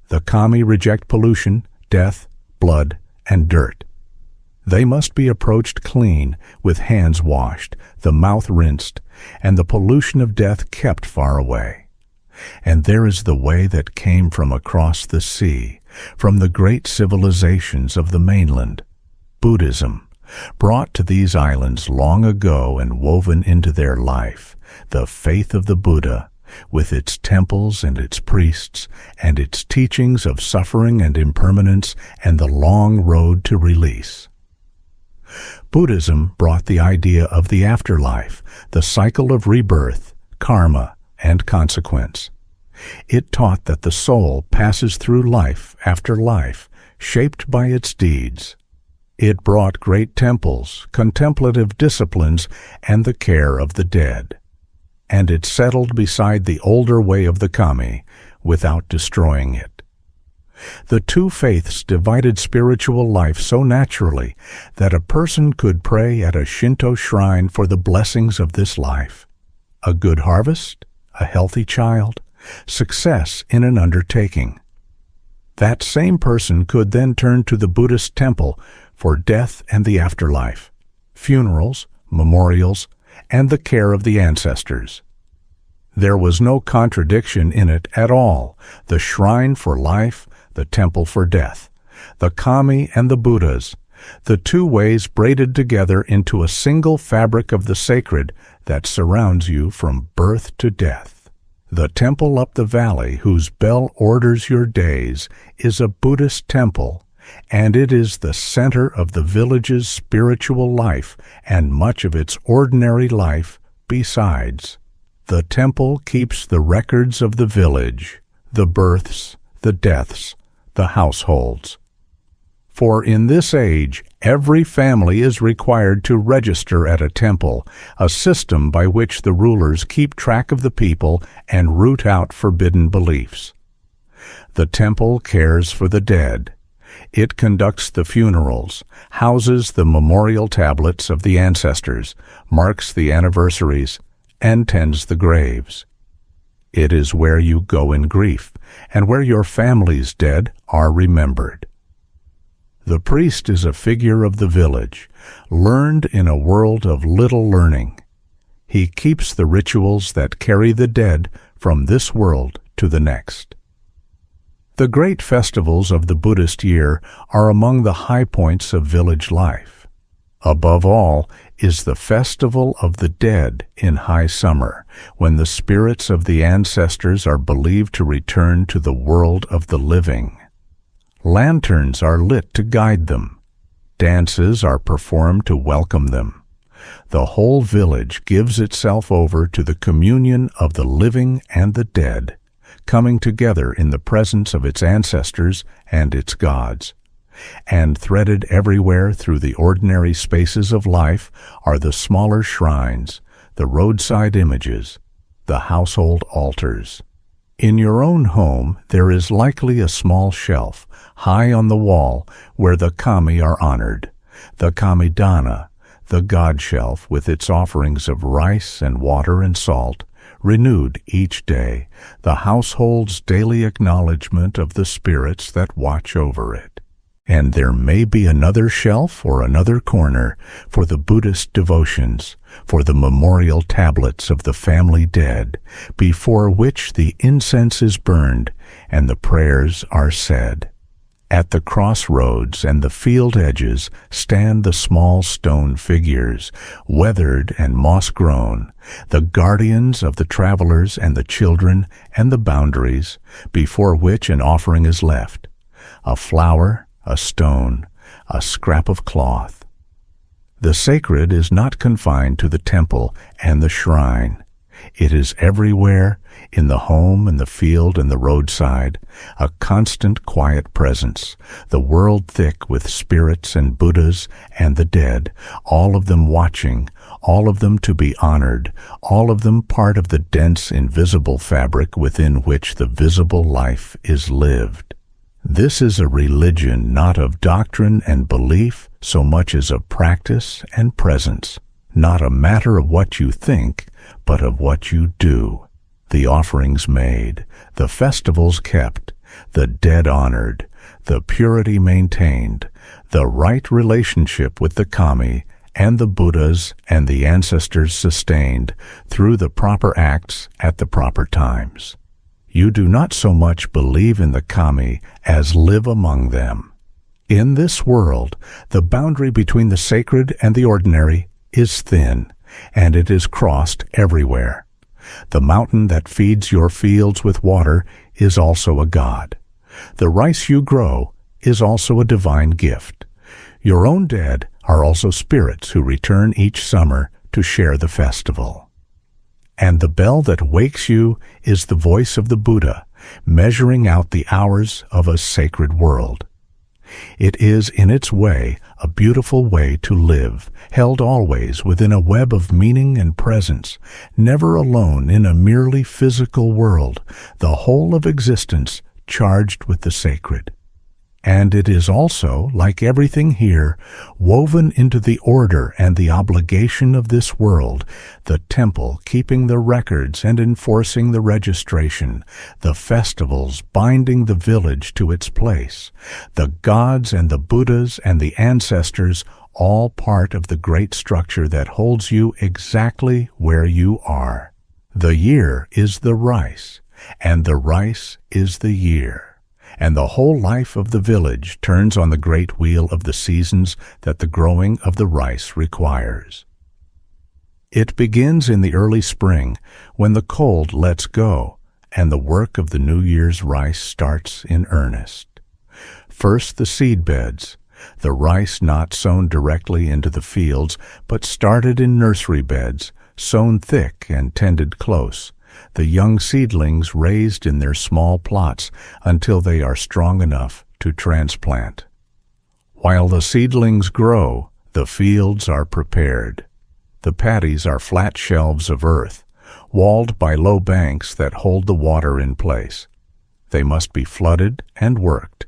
The kami reject pollution, death, blood, and dirt. They must be approached clean, with hands washed, the mouth rinsed, and the pollution of death kept far away. And there is the way that came from across the sea, from the great civilizations of the mainland, Buddhism, brought to these islands long ago and woven into their life, the faith of the Buddha, with its temples and its priests, and its teachings of suffering and impermanence and the long road to release. Buddhism brought the idea of the afterlife, the cycle of rebirth, karma, and consequence. It taught that the soul passes through life after life, shaped by its deeds. It brought great temples, contemplative disciplines, and the care of the dead. And it settled beside the older way of the kami without destroying it. The two faiths divided spiritual life so naturally that a person could pray at a Shinto shrine for the blessings of this life: a good harvest, a healthy child, success in an undertaking. That same person could then turn to the Buddhist temple for death and the afterlife, funerals, memorials, and the care of the ancestors. There was no contradiction in it at all: the shrine for life, the temple for death, the kami and the Buddhas, the two ways braided together into a single fabric of the sacred that surrounds you from birth to death. The temple up the valley whose bell orders your days is a Buddhist temple, and it is the center of the village's spiritual life and much of its ordinary life besides. The temple keeps the records of the village, the births, the deaths, the households. For in this age, every family is required to register at a temple, a system by which the rulers keep track of the people and root out forbidden beliefs. The temple cares for the dead. It conducts the funerals, houses the memorial tablets of the ancestors, marks the anniversaries, and tends the graves. It is where you go in grief, and where your family's dead are remembered. The priest is a figure of the village, learned in a world of little learning. He keeps the rituals that carry the dead from this world to the next. The great festivals of the Buddhist year are among the high points of village life. Above all is the Festival of the Dead in high summer, when the spirits of the ancestors are believed to return to the world of the living. Lanterns are lit to guide them. Dances are performed to welcome them. The whole village gives itself over to the communion of the living and the dead, coming together in the presence of its ancestors and its gods. And threaded everywhere through the ordinary spaces of life are the smaller shrines, the roadside images, the household altars. In your own home there is likely a small shelf, high on the wall, where the kami are honored, the kamidana, the god shelf with its offerings of rice and water and salt, renewed each day, the household's daily acknowledgment of the spirits that watch over it. And there may be another shelf or another corner for the Buddhist devotions, for the memorial tablets of the family dead, before which the incense is burned and the prayers are said. At the crossroads and the field edges stand the small stone figures, weathered and moss-grown, the guardians of the travelers and the children and the boundaries, before which an offering is left: a flower, a stone, a scrap of cloth. The sacred is not confined to the temple and the shrine. It is everywhere, in the home and the field and the roadside, a constant quiet presence, the world thick with spirits and Buddhas and the dead, all of them watching, all of them to be honored, all of them part of the dense invisible fabric within which the visible life is lived. This is a religion not of doctrine and belief so much as of practice and presence, not a matter of what you think, but of what you do. The offerings made, the festivals kept, the dead honored, the purity maintained, the right relationship with the kami and the Buddhas and the ancestors sustained through the proper acts at the proper times. You do not so much believe in the kami as live among them. In this world, the boundary between the sacred and the ordinary is thin, and it is crossed everywhere. The mountain that feeds your fields with water is also a god. The rice you grow is also a divine gift. Your own dead are also spirits who return each summer to share the festival. And the bell that wakes you is the voice of the Buddha, measuring out the hours of a sacred world. It is, in its way, a beautiful way to live, held always within a web of meaning and presence, never alone in a merely physical world, the whole of existence charged with the sacred. And it is also, like everything here, woven into the order and the obligation of this world, the temple keeping the records and enforcing the registration, the festivals binding the village to its place, the gods and the Buddhas and the ancestors, all part of the great structure that holds you exactly where you are. The year is the rice, and the rice is the year. And the whole life of the village turns on the great wheel of the seasons that the growing of the rice requires. It begins in the early spring, when the cold lets go, and the work of the New Year's rice starts in earnest. First the seed beds, the rice not sown directly into the fields, but started in nursery beds, sown thick and tended close, the young seedlings raised in their small plots until they are strong enough to transplant. While the seedlings grow, the fields are prepared. The paddies are flat shelves of earth, walled by low banks that hold the water in place. They must be flooded and worked.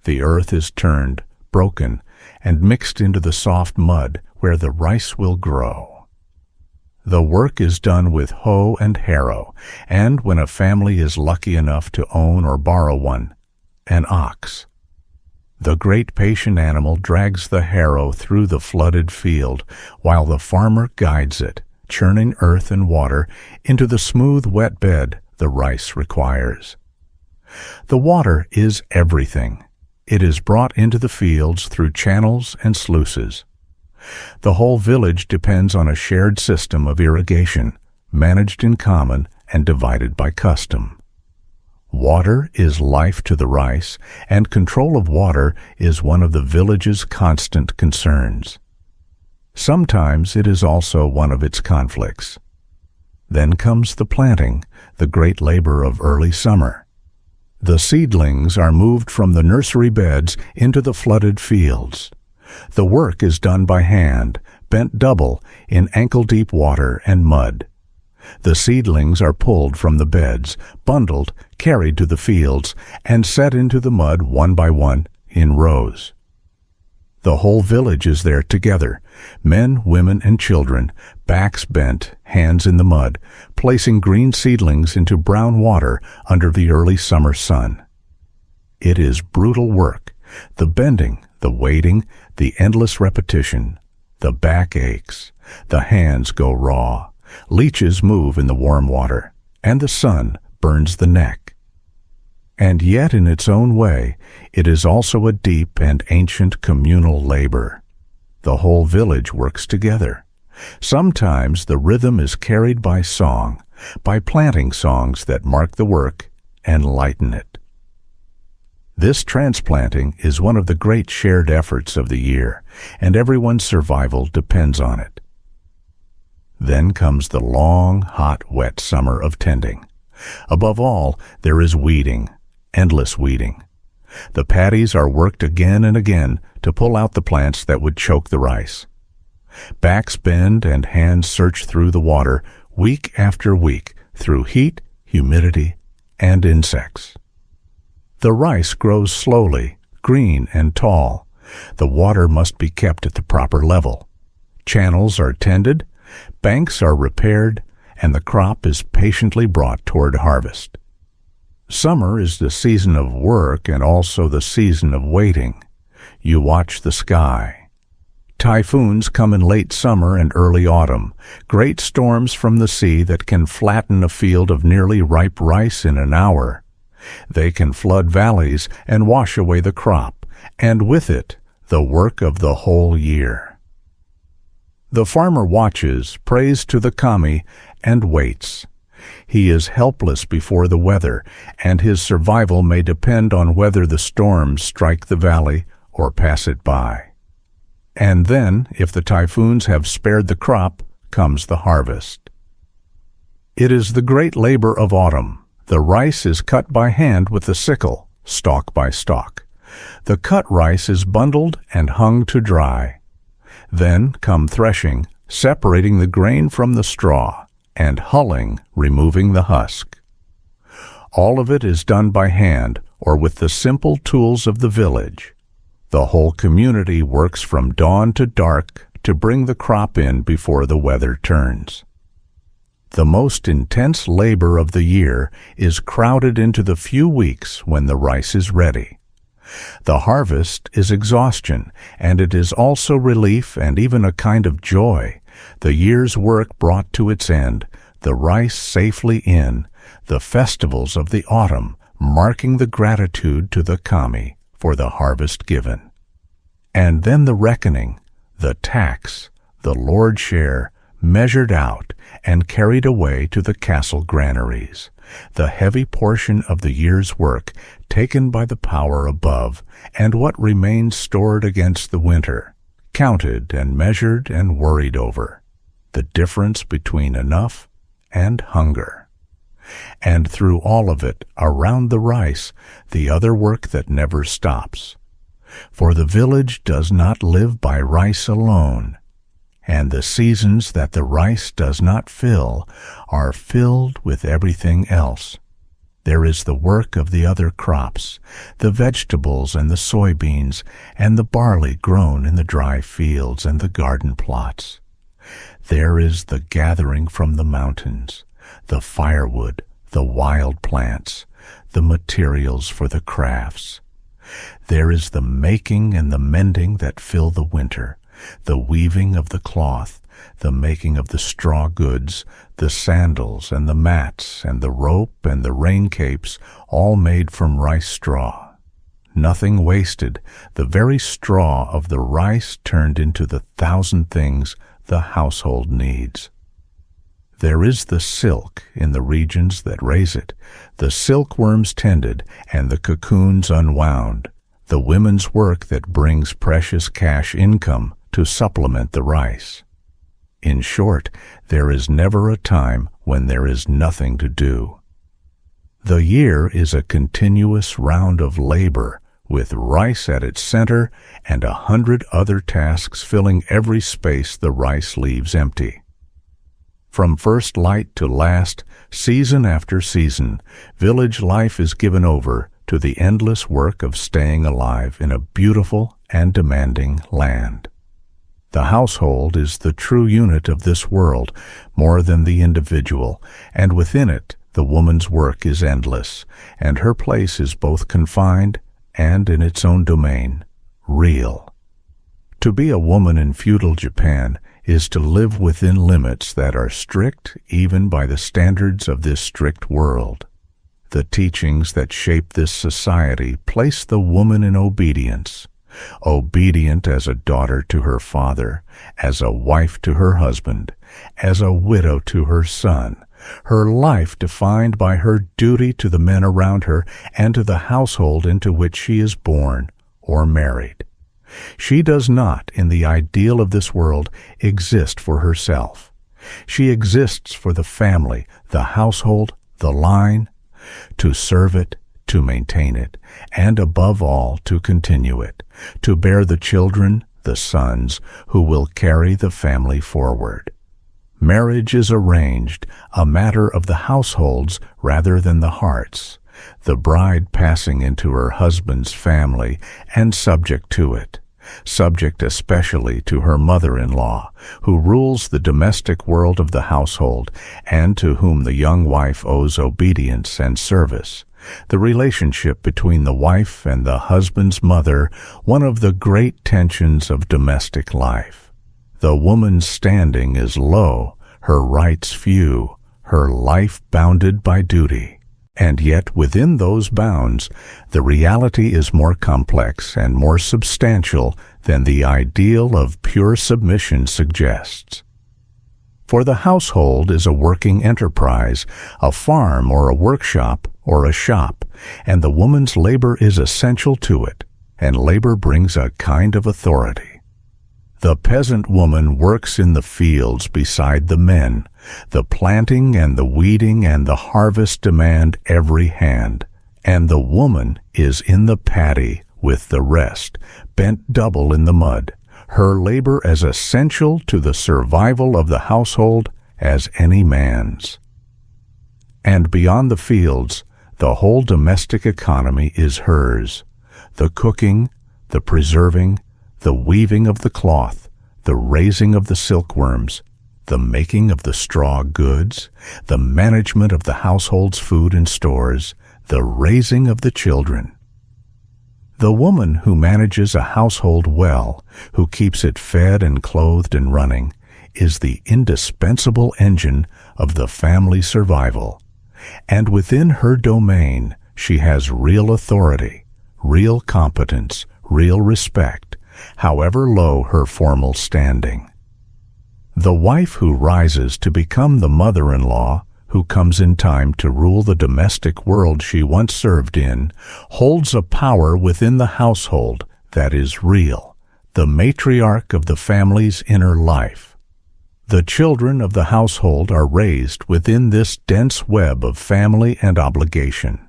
The earth is turned, broken, and mixed into the soft mud where the rice will grow. The work is done with hoe and harrow, and when a family is lucky enough to own or borrow one, an ox. The great patient animal drags the harrow through the flooded field, while the farmer guides it, churning earth and water into the smooth, wet bed the rice requires. The water is everything. It is brought into the fields through channels and sluices. The whole village depends on a shared system of irrigation, managed in common and divided by custom. Water is life to the rice, and control of water is one of the village's constant concerns. Sometimes it is also one of its conflicts. Then comes the planting, the great labor of early summer. The seedlings are moved from the nursery beds into the flooded fields. The work is done by hand, bent double in ankle-deep water and mud. The seedlings are pulled from the beds, bundled, carried to the fields, and set into the mud one by one in rows. The whole village is there together, men, women, and children, backs bent, hands in the mud, placing green seedlings into brown water under the early summer sun. It is brutal work, the bending, the waiting, the endless repetition. The back aches, the hands go raw, leeches move in the warm water, and the sun burns the neck. And yet in its own way, it is also a deep and ancient communal labor. The whole village works together. Sometimes the rhythm is carried by song, by planting songs that mark the work and lighten it. This transplanting is one of the great shared efforts of the year, and everyone's survival depends on it. Then comes the long, hot, wet summer of tending. Above all, there is weeding, endless weeding. The paddies are worked again and again to pull out the plants that would choke the rice. Backs bend and hands search through the water week after week through heat, humidity, and insects. The rice grows slowly, green and tall. The water must be kept at the proper level. Channels are tended, banks are repaired, and the crop is patiently brought toward harvest. Summer is the season of work and also the season of waiting. You watch the sky. Typhoons come in late summer and early autumn, great storms from the sea that can flatten a field of nearly ripe rice in an hour. They can flood valleys and wash away the crop, and with it, the work of the whole year. The farmer watches, prays to the kami, and waits. He is helpless before the weather, and his survival may depend on whether the storms strike the valley or pass it by. And then, if the typhoons have spared the crop, comes the harvest. It is the great labor of autumn. The rice is cut by hand with the sickle, stalk by stalk. The cut rice is bundled and hung to dry. Then come threshing, separating the grain from the straw, and hulling, removing the husk. All of it is done by hand or with the simple tools of the village. The whole community works from dawn to dark to bring the crop in before the weather turns. The most intense labor of the year is crowded into the few weeks when the rice is ready. The harvest is exhaustion, and it is also relief and even a kind of joy, the year's work brought to its end, the rice safely in, the festivals of the autumn marking the gratitude to the kami for the harvest given. And then the reckoning, the tax, the Lord's share, measured out and carried away to the castle granaries, the heavy portion of the year's work taken by the power above, and what remains stored against the winter, counted and measured and worried over, the difference between enough and hunger. And through all of it, around the rice, the other work that never stops. For the village does not live by rice alone, and the seasons that the rice does not fill are filled with everything else. There is the work of the other crops, the vegetables and the soybeans, and the barley grown in the dry fields and the garden plots. There is the gathering from the mountains, the firewood, the wild plants, the materials for the crafts. There is the making and the mending that fill the winter, the weaving of the cloth, the making of the straw goods, the sandals and the mats and the rope and the rain capes, all made from rice straw. Nothing wasted, the very straw of the rice turned into the 1,000 things the household needs. There is the silk in the regions that raise it, the silkworms tended and the cocoons unwound, the women's work that brings precious cash income to supplement the rice. In short, there is never a time when there is nothing to do. The year is a continuous round of labor, with rice at its center and 100 other tasks filling every space the rice leaves empty. From first light to last, season after season, village life is given over to the endless work of staying alive in a beautiful and demanding land. The household is the true unit of this world, more than the individual, and within it the woman's work is endless, and her place is both confined and in its own domain, real. To be a woman in feudal Japan is to live within limits that are strict even by the standards of this strict world. The teachings that shape this society place the woman in obedience, obedient as a daughter to her father, as a wife to her husband, as a widow to her son, her life defined by her duty to the men around her and to the household into which she is born or married. She does not, in the ideal of this world, exist for herself. She exists for the family, the household, the line, to serve it, to maintain it, and above all to continue it, to bear the children, the sons, who will carry the family forward. Marriage is arranged, a matter of the households rather than the hearts, the bride passing into her husband's family and subject to it, subject especially to her mother-in-law, who rules the domestic world of the household and to whom the young wife owes obedience and service. The relationship between the wife and the husband's mother, one of the great tensions of domestic life. The woman's standing is low, her rights few, her life bounded by duty. And yet within those bounds, the reality is more complex and more substantial than the ideal of pure submission suggests. For the household is a working enterprise, a farm or a workshop or a shop, and the woman's labor is essential to it, and labor brings a kind of authority. The peasant woman works in the fields beside the men. The planting and the weeding and the harvest demand every hand, and the woman is in the paddy with the rest, bent double in the mud, her labor as essential to the survival of the household as any man's. And beyond the fields, the whole domestic economy is hers. The cooking, the preserving, the weaving of the cloth, the raising of the silkworms, the making of the straw goods, the management of the household's food and stores, the raising of the children. The woman who manages a household well, who keeps it fed and clothed and running, is the indispensable engine of the family survival. And within her domain, she has real authority, real competence, real respect, however low her formal standing. The wife who rises to become the mother-in-law, who comes in time to rule the domestic world she once served in, holds a power within the household that is real, the matriarch of the family's inner life. The children of the household are raised within this dense web of family and obligation.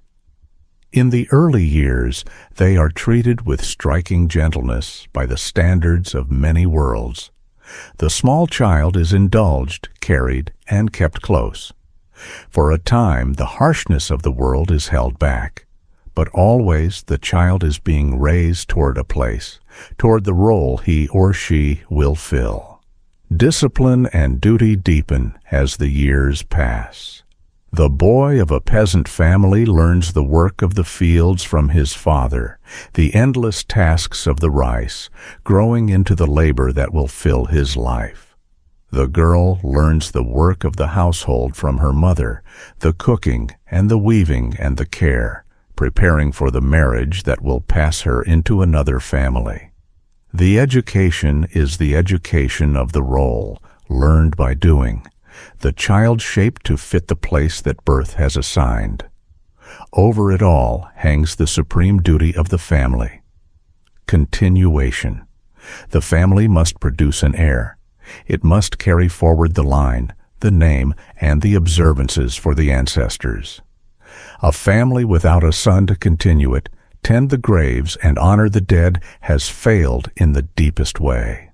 In the early years, they are treated with striking gentleness by the standards of many worlds. The small child is indulged, carried, and kept close. For a time, the harshness of the world is held back, but always the child is being raised toward a place, toward the role he or she will fill. Discipline and duty deepen as the years pass. The boy of a peasant family learns the work of the fields from his father, the endless tasks of the rice, growing into the labor that will fill his life. The girl learns the work of the household from her mother, the cooking and the weaving and the care, preparing for the marriage that will pass her into another family. The education is the education of the role, learned by doing, the child shaped to fit the place that birth has assigned. Over it all hangs the supreme duty of the family. Continuation. The family must produce an heir. It must carry forward the line, the name, and the observances for the ancestors. A family without a son to continue it, tend the graves, and honor the dead has failed in the deepest way.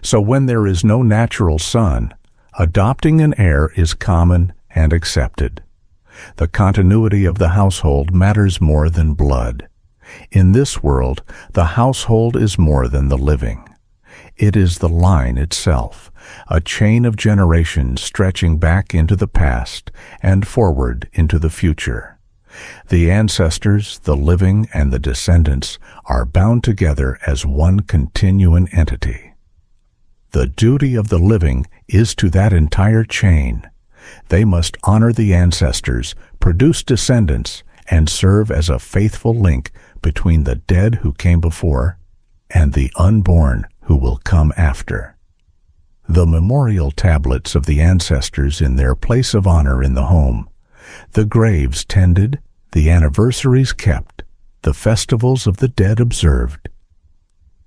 So when there is no natural son, adopting an heir is common and accepted. The continuity of the household matters more than blood. In this world, the household is more than the living. It is the line itself, a chain of generations stretching back into the past and forward into the future. The ancestors, the living, and the descendants are bound together as one continuing entity. The duty of the living is to that entire chain. They must honor the ancestors, produce descendants, and serve as a faithful link between the dead who came before and the unborn who will come after. The memorial tablets of the ancestors in their place of honor in the home, the graves tended, the anniversaries kept, the festivals of the dead observed.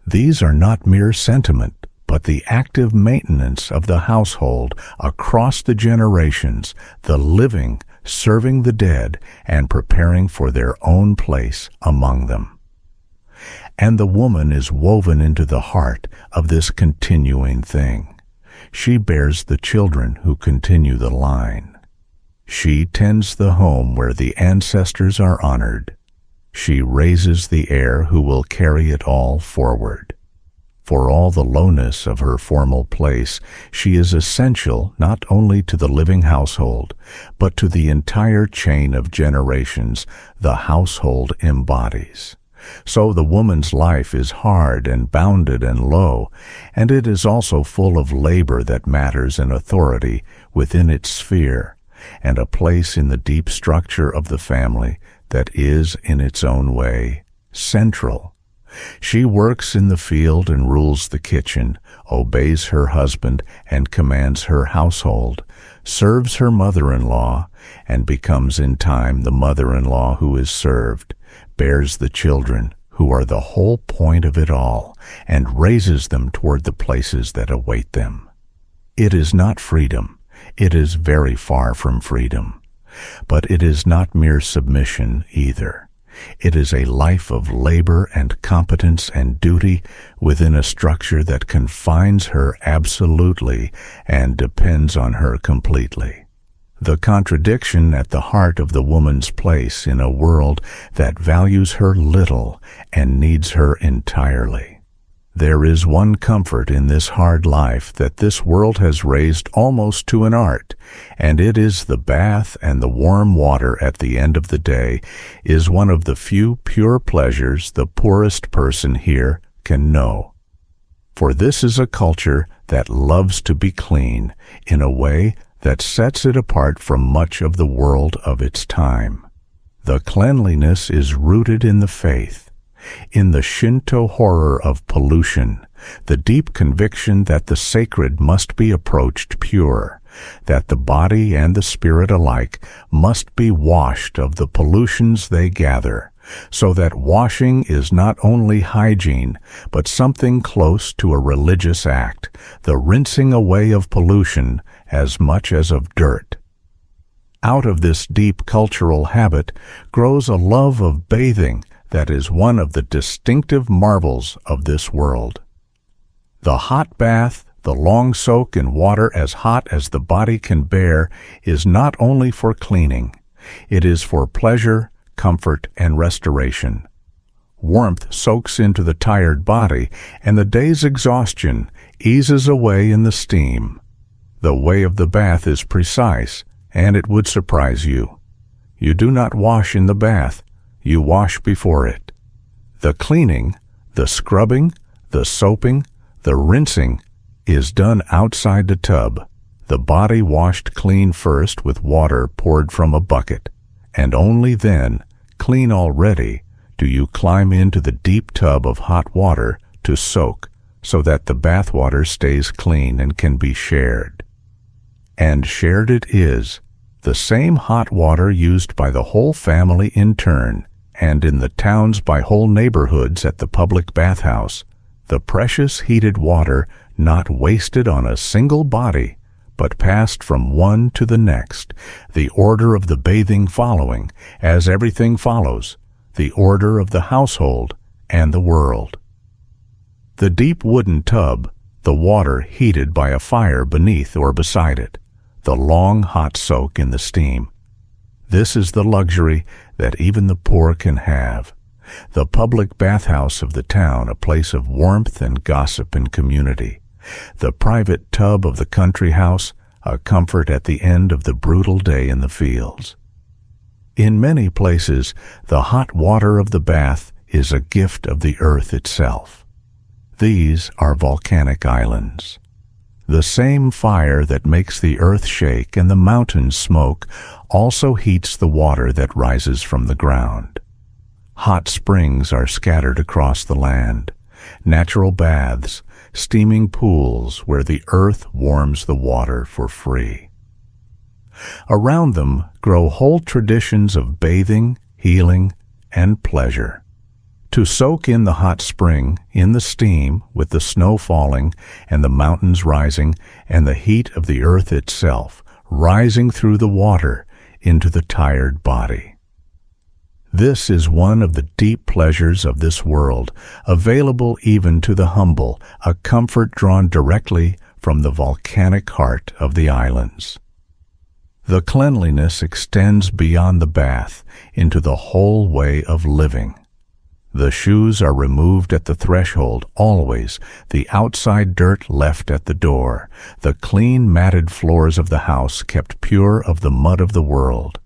These are not mere sentiment, but the active maintenance of the household across the generations, the living serving the dead and preparing for their own place among them. And the woman is woven into the heart of this continuing thing. She bears the children who continue the line. She tends the home where the ancestors are honored. She raises the heir who will carry it all forward. For all the lowness of her formal place, she is essential not only to the living household, but to the entire chain of generations the household embodies. So the woman's life is hard and bounded and low, and it is also full of labor that matters and authority within its sphere, and a place in the deep structure of the family that is, in its own way, central. She works in the field and rules the kitchen, obeys her husband and commands her household, serves her mother-in-law, and becomes in time the mother-in-law who is served, bears the children, who are the whole point of it all, and raises them toward the places that await them. It is not freedom. It is very far from freedom. But it is not mere submission either. It is a life of labor and competence and duty within a structure that confines her absolutely and depends on her completely. The contradiction at the heart of the woman's place in a world that values her little and needs her entirely. There is one comfort in this hard life that this world has raised almost to an art, and it is the bath, and the warm water at the end of the day is one of the few pure pleasures the poorest person here can know. For this is a culture that loves to be clean in a way that sets it apart from much of the world of its time. The cleanliness is rooted in the faith, in the Shinto horror of pollution, the deep conviction that the sacred must be approached pure, that the body and the spirit alike must be washed of the pollutions they gather, so that washing is not only hygiene, but something close to a religious act, the rinsing away of pollution as much as of dirt. Out of this deep cultural habit grows a love of bathing that is one of the distinctive marvels of this world. The hot bath, the long soak in water as hot as the body can bear, is not only for cleaning. It is for pleasure, comfort, and restoration. Warmth soaks into the tired body, and the day's exhaustion eases away in the steam. The way of the bath is precise, and it would surprise you. You do not wash in the bath. You wash before it. The cleaning, the scrubbing, the soaping, the rinsing is done outside the tub, the body washed clean first with water poured from a bucket, and only then, clean already, do you climb into the deep tub of hot water to soak so that the bath water stays clean and can be shared. And shared it is, the same hot water used by the whole family in turn, and in the towns by whole neighborhoods at the public bathhouse, the precious heated water not wasted on a single body, but passed from one to the next, the order of the bathing following, as everything follows, the order of the household and the world. The deep wooden tub, the water heated by a fire beneath or beside it, the long hot soak in the steam. This is the luxury that even the poor can have. The public bathhouse of the town, a place of warmth and gossip and community. The private tub of the country house, a comfort at the end of the brutal day in the fields. In many places, the hot water of the bath is a gift of the earth itself. These are volcanic islands. The same fire that makes the earth shake and the mountains smoke also heats the water that rises from the ground. Hot springs are scattered across the land, natural baths, steaming pools where the earth warms the water for free. Around them grow whole traditions of bathing, healing, and pleasure. To soak in the hot spring, in the steam, with the snow falling, and the mountains rising, and the heat of the earth itself, rising through the water into the tired body. This is one of the deep pleasures of this world, available even to the humble, a comfort drawn directly from the volcanic heart of the islands. The cleanliness extends beyond the bath into the whole way of living. The shoes are removed at the threshold always, the outside dirt left at the door, the clean matted floors of the house kept pure of the mud of the world,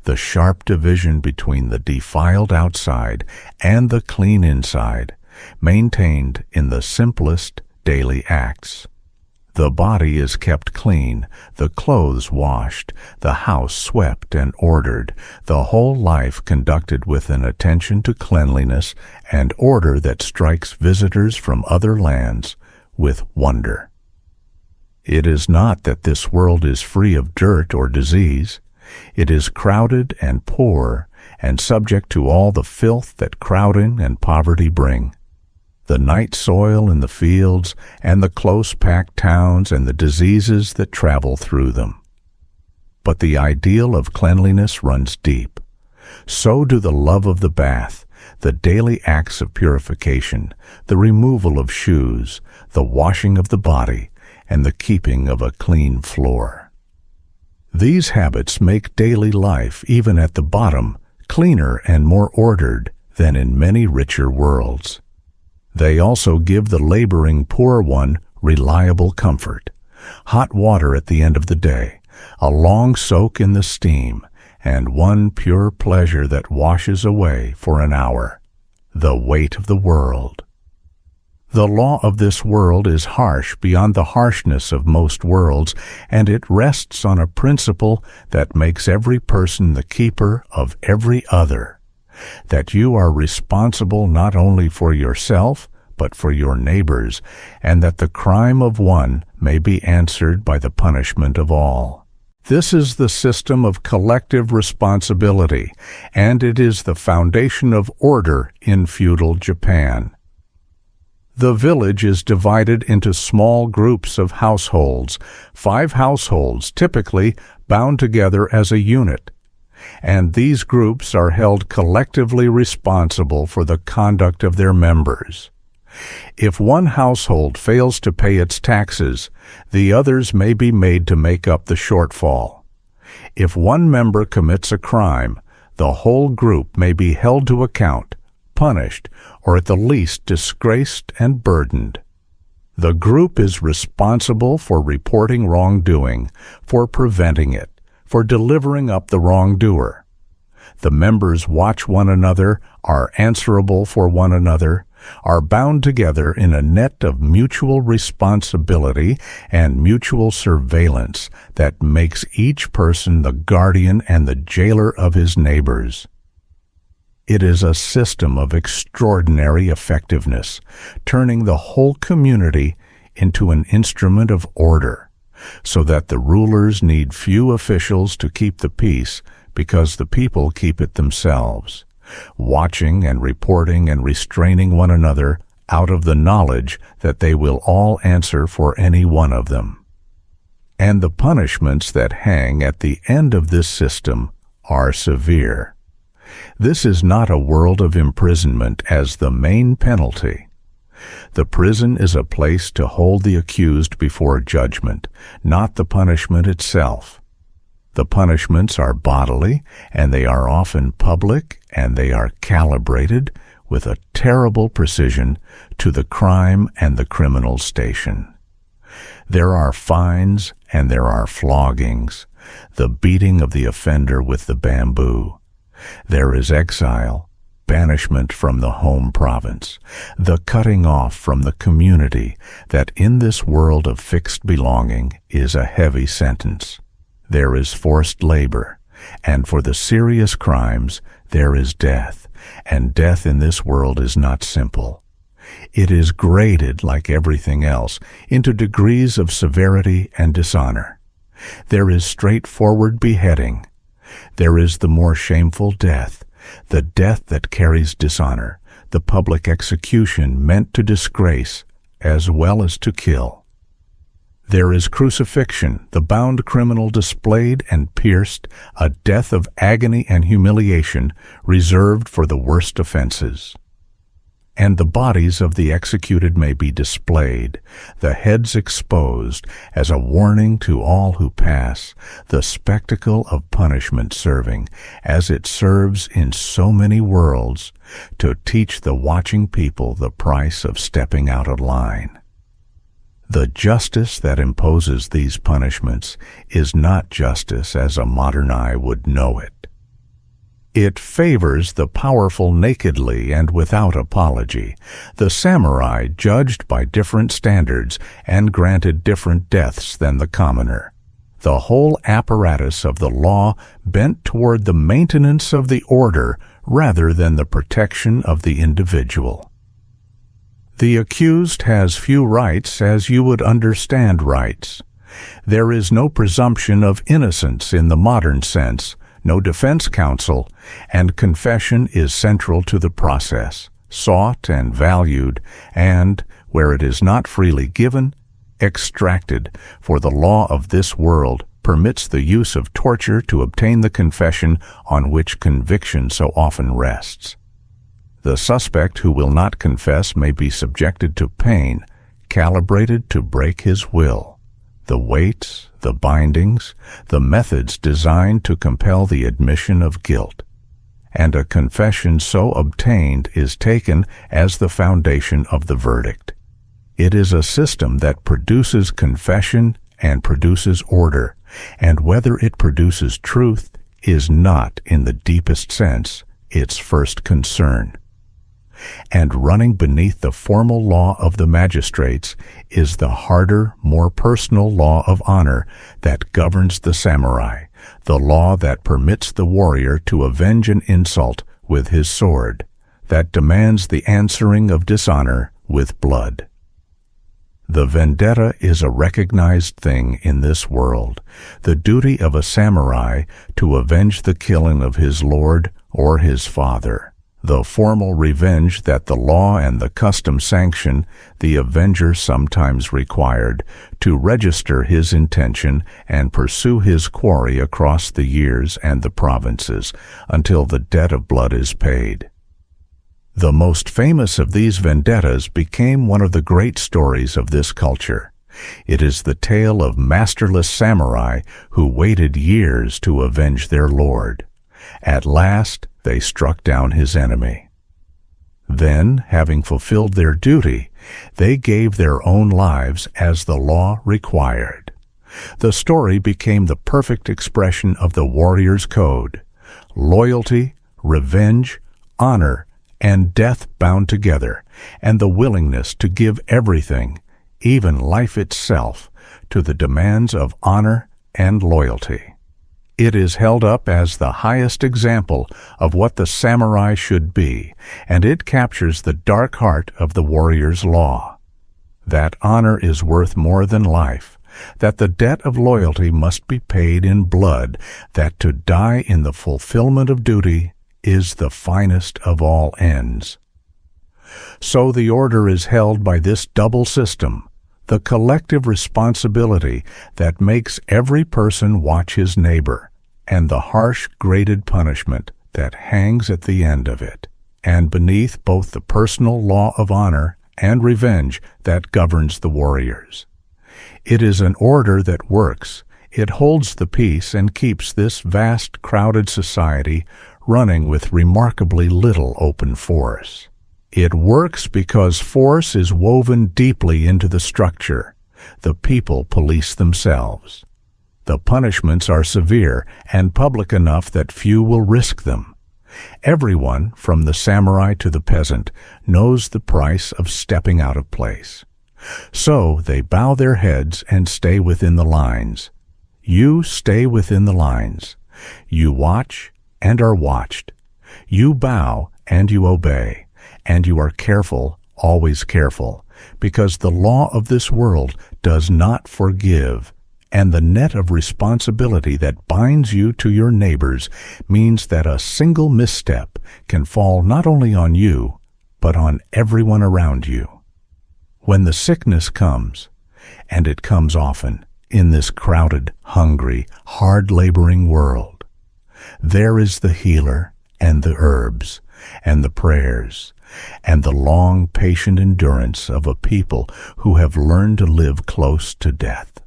the sharp division between the defiled outside and the clean inside, maintained in the simplest daily acts. The body is kept clean, the clothes washed, the house swept and ordered, the whole life conducted with an attention to cleanliness and order that strikes visitors from other lands with wonder. It is not that this world is free of dirt or disease. It is crowded and poor and subject to all the filth that crowding and poverty bring. The night soil in the fields, and the close-packed towns, and the diseases that travel through them. But the ideal of cleanliness runs deep. So do the love of the bath, the daily acts of purification, the removal of shoes, the washing of the body, and the keeping of a clean floor. These habits make daily life, even at the bottom, cleaner and more ordered than in many richer worlds. They also give the laboring poor one reliable comfort, hot water at the end of the day, a long soak in the steam, and one pure pleasure that washes away for an hour the weight of the world. The law of this world is harsh beyond the harshness of most worlds, and it rests on a principle that makes every person the keeper of every other, that you are responsible not only for yourself, but for your neighbors, and that the crime of one may be answered by the punishment of all. This is the system of collective responsibility, and it is the foundation of order in feudal Japan. The village is divided into small groups of households, 5 households typically bound together as a unit, and these groups are held collectively responsible for the conduct of their members. If one household fails to pay its taxes, the others may be made to make up the shortfall. If one member commits a crime, the whole group may be held to account, punished, or at the least disgraced and burdened. The group is responsible for reporting wrongdoing, for preventing it, for delivering up the wrongdoer. The members watch one another, are answerable for one another, are bound together in a net of mutual responsibility and mutual surveillance that makes each person the guardian and the jailer of his neighbors. It is a system of extraordinary effectiveness, turning the whole community into an instrument of order, so that the rulers need few officials to keep the peace because the people keep it themselves, watching and reporting and restraining one another out of the knowledge that they will all answer for any one of them. And the punishments that hang at the end of this system are severe. This is not a world of imprisonment as the main penalty. The prison is a place to hold the accused before judgment, not the punishment itself. The punishments are bodily, and they are often public, and they are calibrated with a terrible precision to the crime and the criminal station. There are fines and there are floggings, the beating of the offender with the bamboo. There is exile, banishment from the home province, the cutting off from the community that in this world of fixed belonging is a heavy sentence. There is forced labor, and for the serious crimes there is death, and death in this world is not simple. It is graded, like everything else, into degrees of severity and dishonor. There is straightforward beheading. There is the more shameful death, the death that carries dishonor, the public execution meant to disgrace as well as to kill. There is crucifixion, the bound criminal displayed and pierced, a death of agony and humiliation reserved for the worst offenses. And the bodies of the executed may be displayed, the heads exposed, as a warning to all who pass, the spectacle of punishment serving, as it serves in so many worlds, to teach the watching people the price of stepping out of line. The justice that imposes these punishments is not justice as a modern eye would know it. It favors the powerful nakedly and without apology, the samurai judged by different standards and granted different deaths than the commoner. The whole apparatus of the law bent toward the maintenance of the order rather than the protection of the individual. The accused has few rights as you would understand rights. There is no presumption of innocence in the modern sense, no defense counsel, and confession is central to the process, sought and valued, and, where it is not freely given, extracted, for the law of this world permits the use of torture to obtain the confession on which conviction so often rests. The suspect who will not confess may be subjected to pain, calibrated to break his will. The weights, the bindings, the methods designed to compel the admission of guilt. And a confession so obtained is taken as the foundation of the verdict. It is a system that produces confession and produces order, and whether it produces truth is not, in the deepest sense, its first concern. And running beneath the formal law of the magistrates is the harder, more personal law of honor that governs the samurai, the law that permits the warrior to avenge an insult with his sword, that demands the answering of dishonor with blood. The vendetta is a recognized thing in this world, the duty of a samurai to avenge the killing of his lord or his father. The formal revenge that the law and the custom sanction, the avenger sometimes required to register his intention and pursue his quarry across the years and the provinces until the debt of blood is paid. The most famous of these vendettas became one of the great stories of this culture. It is the tale of masterless samurai who waited years to avenge their lord. At last, they struck down his enemy. Then, having fulfilled their duty, they gave their own lives as the law required. The story became the perfect expression of the warrior's code: loyalty, revenge, honor, and death bound together, and the willingness to give everything, even life itself, to the demands of honor and loyalty. It is held up as the highest example of what the samurai should be, and it captures the dark heart of the warrior's law. That honor is worth more than life, that the debt of loyalty must be paid in blood, that to die in the fulfillment of duty is the finest of all ends. So the order is held by this double system, the collective responsibility that makes every person watch his neighbor, and the harsh graded punishment that hangs at the end of it, and beneath both the personal law of honor and revenge that governs the warriors. It is an order that works. It holds the peace and keeps this vast, crowded society running with remarkably little open force. It works because force is woven deeply into the structure. The people police themselves. The punishments are severe and public enough that few will risk them. Everyone, from the samurai to the peasant, knows the price of stepping out of place. So they bow their heads and stay within the lines. You stay within the lines. You watch and are watched. You bow and you obey, and you are careful, always careful, because the law of this world does not forgive, and the net of responsibility that binds you to your neighbors means that a single misstep can fall not only on you, but on everyone around you. When the sickness comes, and it comes often in this crowded, hungry, hard-laboring world, there is the healer and the herbs and the prayers and the long, patient endurance of a people who have learned to live close to death.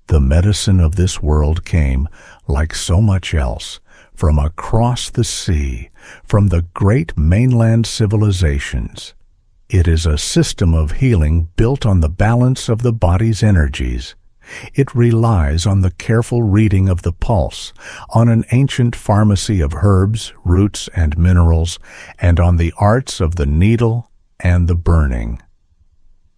The medicine of this world came, like so much else, from across the sea, from the great mainland civilizations. It is a system of healing built on the balance of the body's energies. It relies on the careful reading of the pulse, on an ancient pharmacy of herbs, roots, and minerals, and on the arts of the needle and the burning.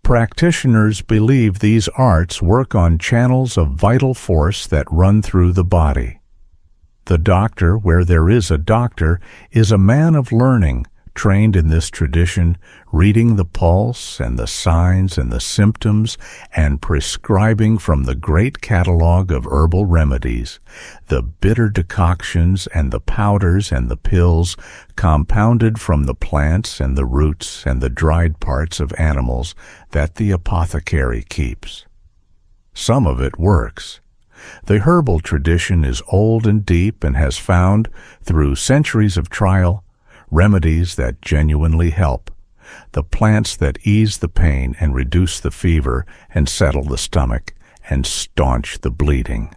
Practitioners believe these arts work on channels of vital force that run through the body. The doctor, where there is a doctor, is a man of learning, trained in this tradition, reading the pulse and the signs and the symptoms and prescribing from the great catalog of herbal remedies, the bitter decoctions and the powders and the pills compounded from the plants and the roots and the dried parts of animals that the apothecary keeps. Some of it works. The herbal tradition is old and deep and has found, through centuries of trial, remedies that genuinely help. The plants that ease the pain and reduce the fever and settle the stomach and staunch the bleeding.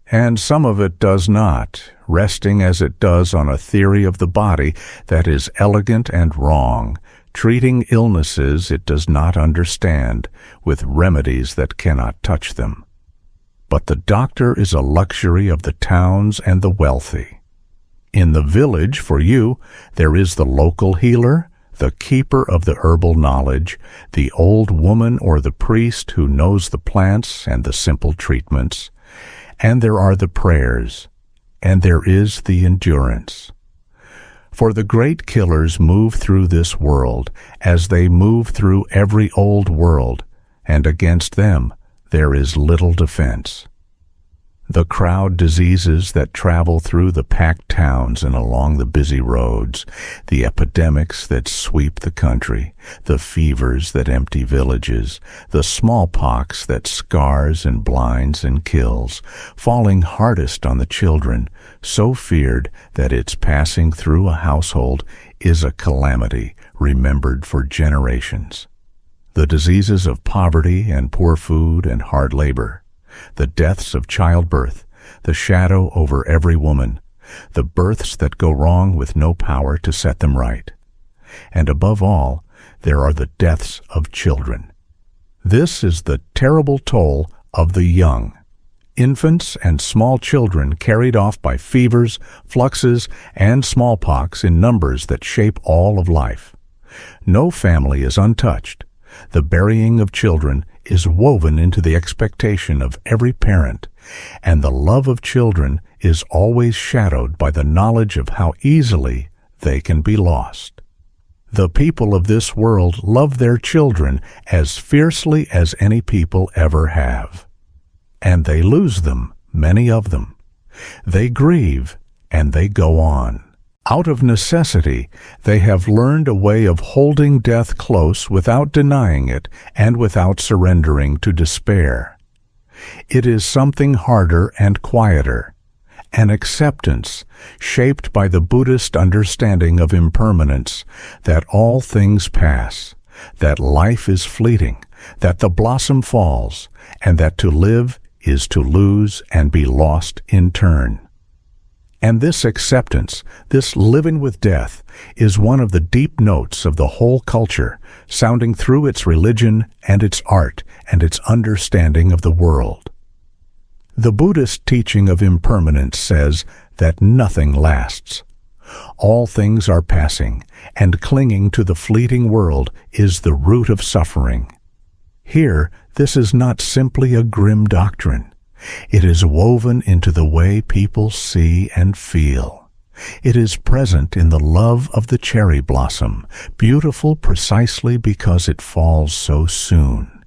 And some of it does not, resting as it does on a theory of the body that is elegant and wrong, treating illnesses it does not understand with remedies that cannot touch them. But the doctor is a luxury of the towns and the wealthy. In the village, for you, there is the local healer, the keeper of the herbal knowledge, the old woman or the priest who knows the plants and the simple treatments, and there are the prayers, and there is the endurance. For the great killers move through this world as they move through every old world, and against them there is little defense. The crowd diseases that travel through the packed towns and along the busy roads, the epidemics that sweep the country, the fevers that empty villages, the smallpox that scars and blinds and kills, falling hardest on the children, so feared that its passing through a household is a calamity remembered for generations. The diseases of poverty and poor food and hard labor, the deaths of childbirth, the shadow over every woman, the births that go wrong with no power to set them right. And above all, there are the deaths of children. This is the terrible toll of the young. Infants and small children carried off by fevers, fluxes, and smallpox in numbers that shape all of life. No family is untouched. The burying of children is woven into the expectation of every parent, and the love of children is always shadowed by the knowledge of how easily they can be lost. The people of this world love their children as fiercely as any people ever have. And they lose them, many of them. They grieve, and they go on. Out of necessity, they have learned a way of holding death close without denying it and without surrendering to despair. It is something harder and quieter, an acceptance shaped by the Buddhist understanding of impermanence, that all things pass, that life is fleeting, that the blossom falls, and that to live is to lose and be lost in turn. And this acceptance, this living with death, is one of the deep notes of the whole culture, sounding through its religion and its art and its understanding of the world. The Buddhist teaching of impermanence says that nothing lasts. All things are passing, and clinging to the fleeting world is the root of suffering. Here, this is not simply a grim doctrine. It is woven into the way people see and feel. It is present in the love of the cherry blossom, beautiful precisely because it falls so soon.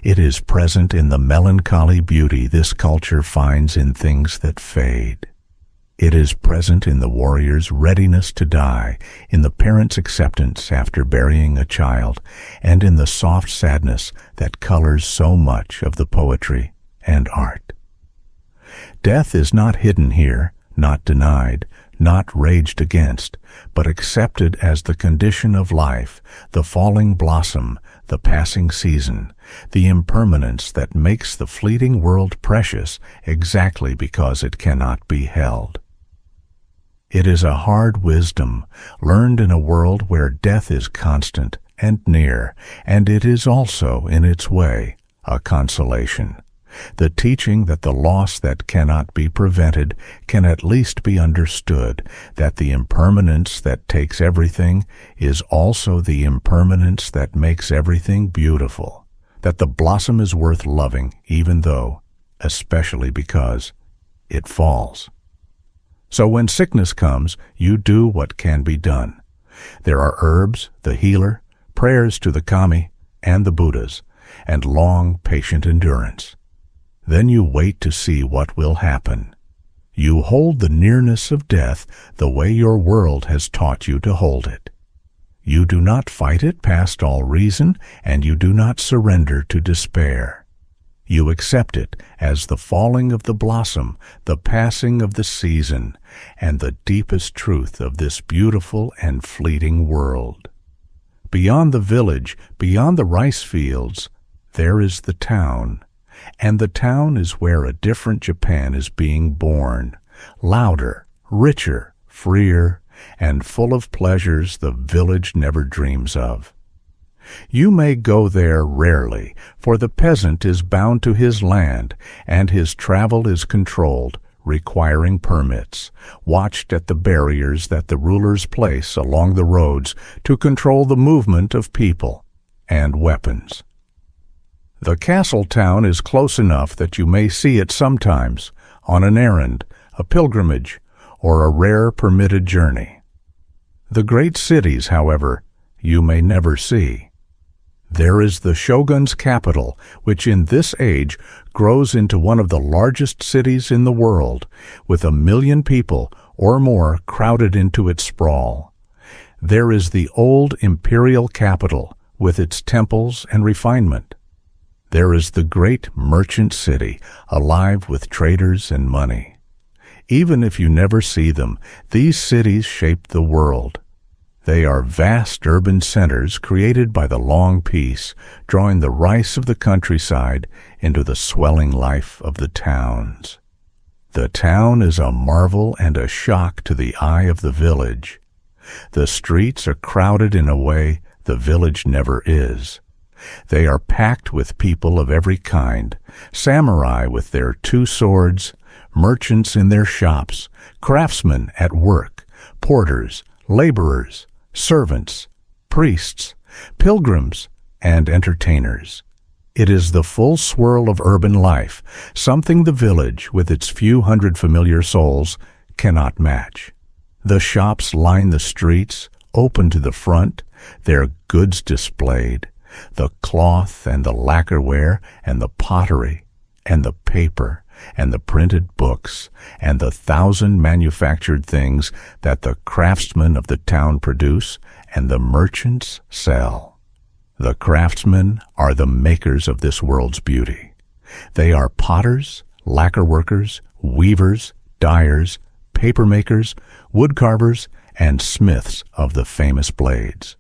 It is present in the melancholy beauty this culture finds in things that fade. It is present in the warrior's readiness to die, in the parent's acceptance after burying a child, and in the soft sadness that colors so much of the poetry and art. Death is not hidden here, not denied, not raged against, but accepted as the condition of life, the falling blossom, the passing season, the impermanence that makes the fleeting world precious exactly because it cannot be held. It is a hard wisdom, learned in a world where death is constant and near, and it is also, in its way, a consolation. The teaching that the loss that cannot be prevented can at least be understood, that the impermanence that takes everything is also the impermanence that makes everything beautiful, that the blossom is worth loving even though, especially because, it falls. So when sickness comes, you do what can be done. There are herbs, the healer, prayers to the kami and the Buddhas, and long, patient endurance. Then you wait to see what will happen. You hold the nearness of death the way your world has taught you to hold it. You do not fight it past all reason, and you do not surrender to despair. You accept it as the falling of the blossom, the passing of the season, and the deepest truth of this beautiful and fleeting world. Beyond the village, beyond the rice fields, there is the town, and the town is where a different Japan is being born, louder, richer, freer, and full of pleasures the village never dreams of. You may go there rarely, for the peasant is bound to his land, and his travel is controlled, requiring permits, watched at the barriers that the rulers place along the roads to control the movement of people and weapons. The castle town is close enough that you may see it sometimes, on an errand, a pilgrimage, or a rare permitted journey. The great cities, however, you may never see. There is the shogun's capital, which in this age grows into one of the largest cities in the world, with 1 million people or more crowded into its sprawl. There is the old imperial capital, with its temples and refinement. There is the great merchant city, alive with traders and money. Even if you never see them, these cities shape the world. They are vast urban centers created by the long peace, drawing the rice of the countryside into the swelling life of the towns. The town is a marvel and a shock to the eye of the village. The streets are crowded in a way the village never is. They are packed with people of every kind, samurai with their 2 swords, merchants in their shops, craftsmen at work, porters, laborers, servants, priests, pilgrims, and entertainers. It is the full swirl of urban life, something the village, with its few hundred familiar souls, cannot match. The shops line the streets, open to the front, their goods displayed, the cloth and the lacquerware and the pottery and the paper and the printed books and the 1,000 manufactured things that the craftsmen of the town produce and the merchants sell. The craftsmen are the makers of this world's beauty. They are potters, lacquer workers, weavers, dyers, paper makers, wood carvers, and smiths of the famous blades.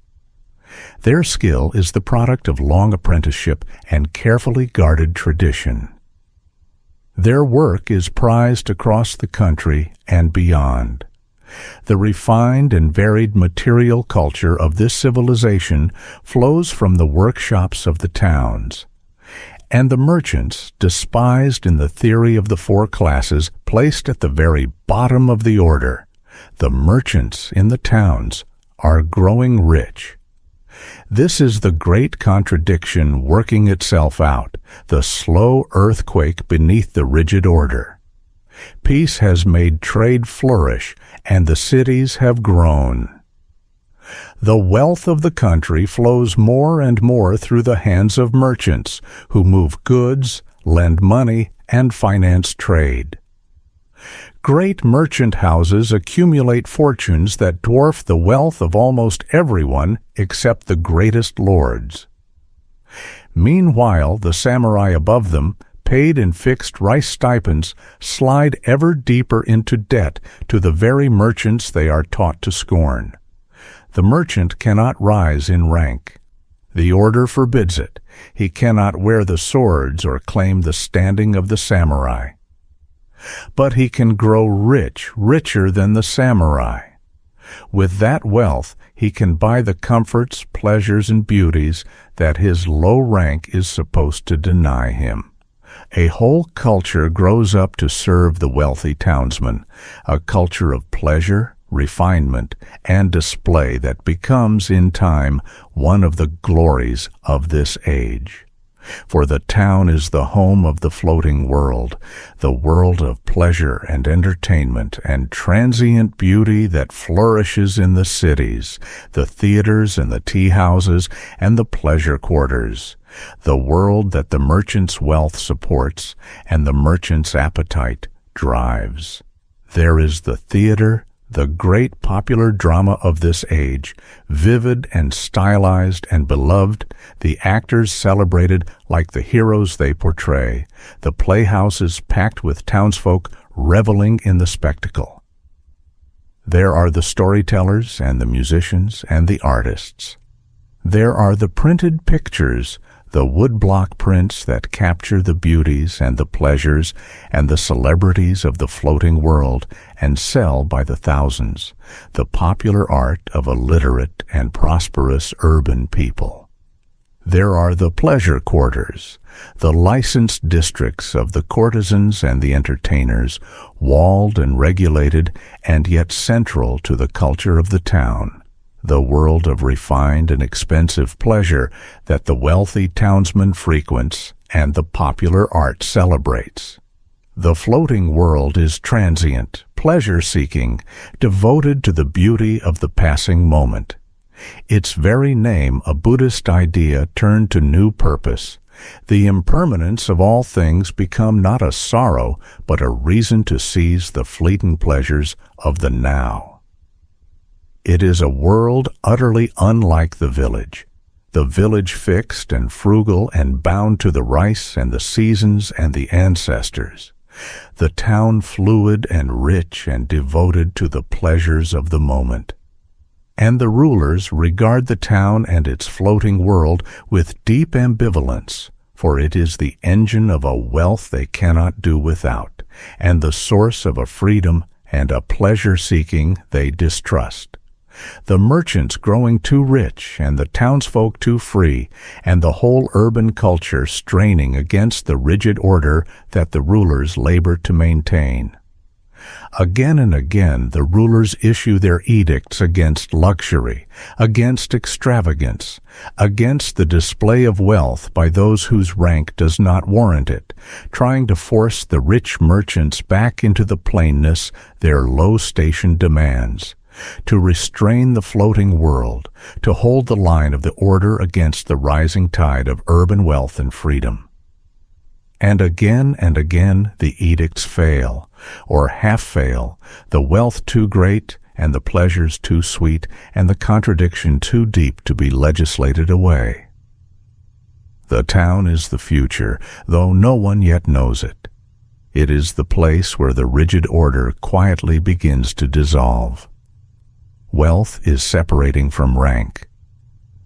Their skill is the product of long apprenticeship and carefully guarded tradition. Their work is prized across the country and beyond. The refined and varied material culture of this civilization flows from the workshops of the towns. And the merchants, despised in the theory of the 4 classes, placed at the very bottom of the order, the merchants in the towns, are growing rich. This is the great contradiction working itself out, the slow earthquake beneath the rigid order. Peace has made trade flourish, and the cities have grown. The wealth of the country flows more and more through the hands of merchants, who move goods, lend money, and finance trade. Great merchant houses accumulate fortunes that dwarf the wealth of almost everyone except the greatest lords. Meanwhile, the samurai above them, paid in fixed rice stipends, slide ever deeper into debt to the very merchants they are taught to scorn. The merchant cannot rise in rank. The order forbids it. He cannot wear the swords or claim the standing of the samurai. But he can grow rich, richer than the samurai. With that wealth, he can buy the comforts, pleasures, and beauties that his low rank is supposed to deny him. A whole culture grows up to serve the wealthy townsman, a culture of pleasure, refinement, and display that becomes, in time, one of the glories of this age. For the town is the home of the floating world, the world of pleasure and entertainment and transient beauty that flourishes in the cities, the theaters and the tea-houses and the pleasure quarters, the world that the merchant's wealth supports and the merchant's appetite drives. There is the theater, the great popular drama of this age, vivid and stylized and beloved, the actors celebrated like the heroes they portray, the playhouses packed with townsfolk reveling in the spectacle. There are the storytellers and the musicians and the artists. There are the printed pictures, the woodblock prints that capture the beauties and the pleasures and the celebrities of the floating world and sell by the thousands, the popular art of a literate and prosperous urban people. There are the pleasure quarters, the licensed districts of the courtesans and the entertainers, walled and regulated and yet central to the culture of the town, the world of refined and expensive pleasure that the wealthy townsman frequents and the popular art celebrates. The floating world is transient, pleasure-seeking, devoted to the beauty of the passing moment. Its very name a Buddhist idea turned to new purpose. The impermanence of all things become not a sorrow, but a reason to seize the fleeting pleasures of the now. It is a world utterly unlike the village fixed and frugal and bound to the rice and the seasons and the ancestors, the town fluid and rich and devoted to the pleasures of the moment. And the rulers regard the town and its floating world with deep ambivalence, for it is the engine of a wealth they cannot do without, and the source of a freedom and a pleasure-seeking they distrust. The merchants growing too rich, and the townsfolk too free, and the whole urban culture straining against the rigid order that the rulers labor to maintain. Again and again the rulers issue their edicts against luxury, against extravagance, against the display of wealth by those whose rank does not warrant it, trying to force the rich merchants back into the plainness their low station demands, to restrain the floating world, to hold the line of the order against the rising tide of urban wealth and freedom. And again the edicts fail, or half fail, the wealth too great, and the pleasures too sweet, and the contradiction too deep to be legislated away. The town is the future, though no one yet knows it. It is the place where the rigid order quietly begins to dissolve. Wealth is separating from rank.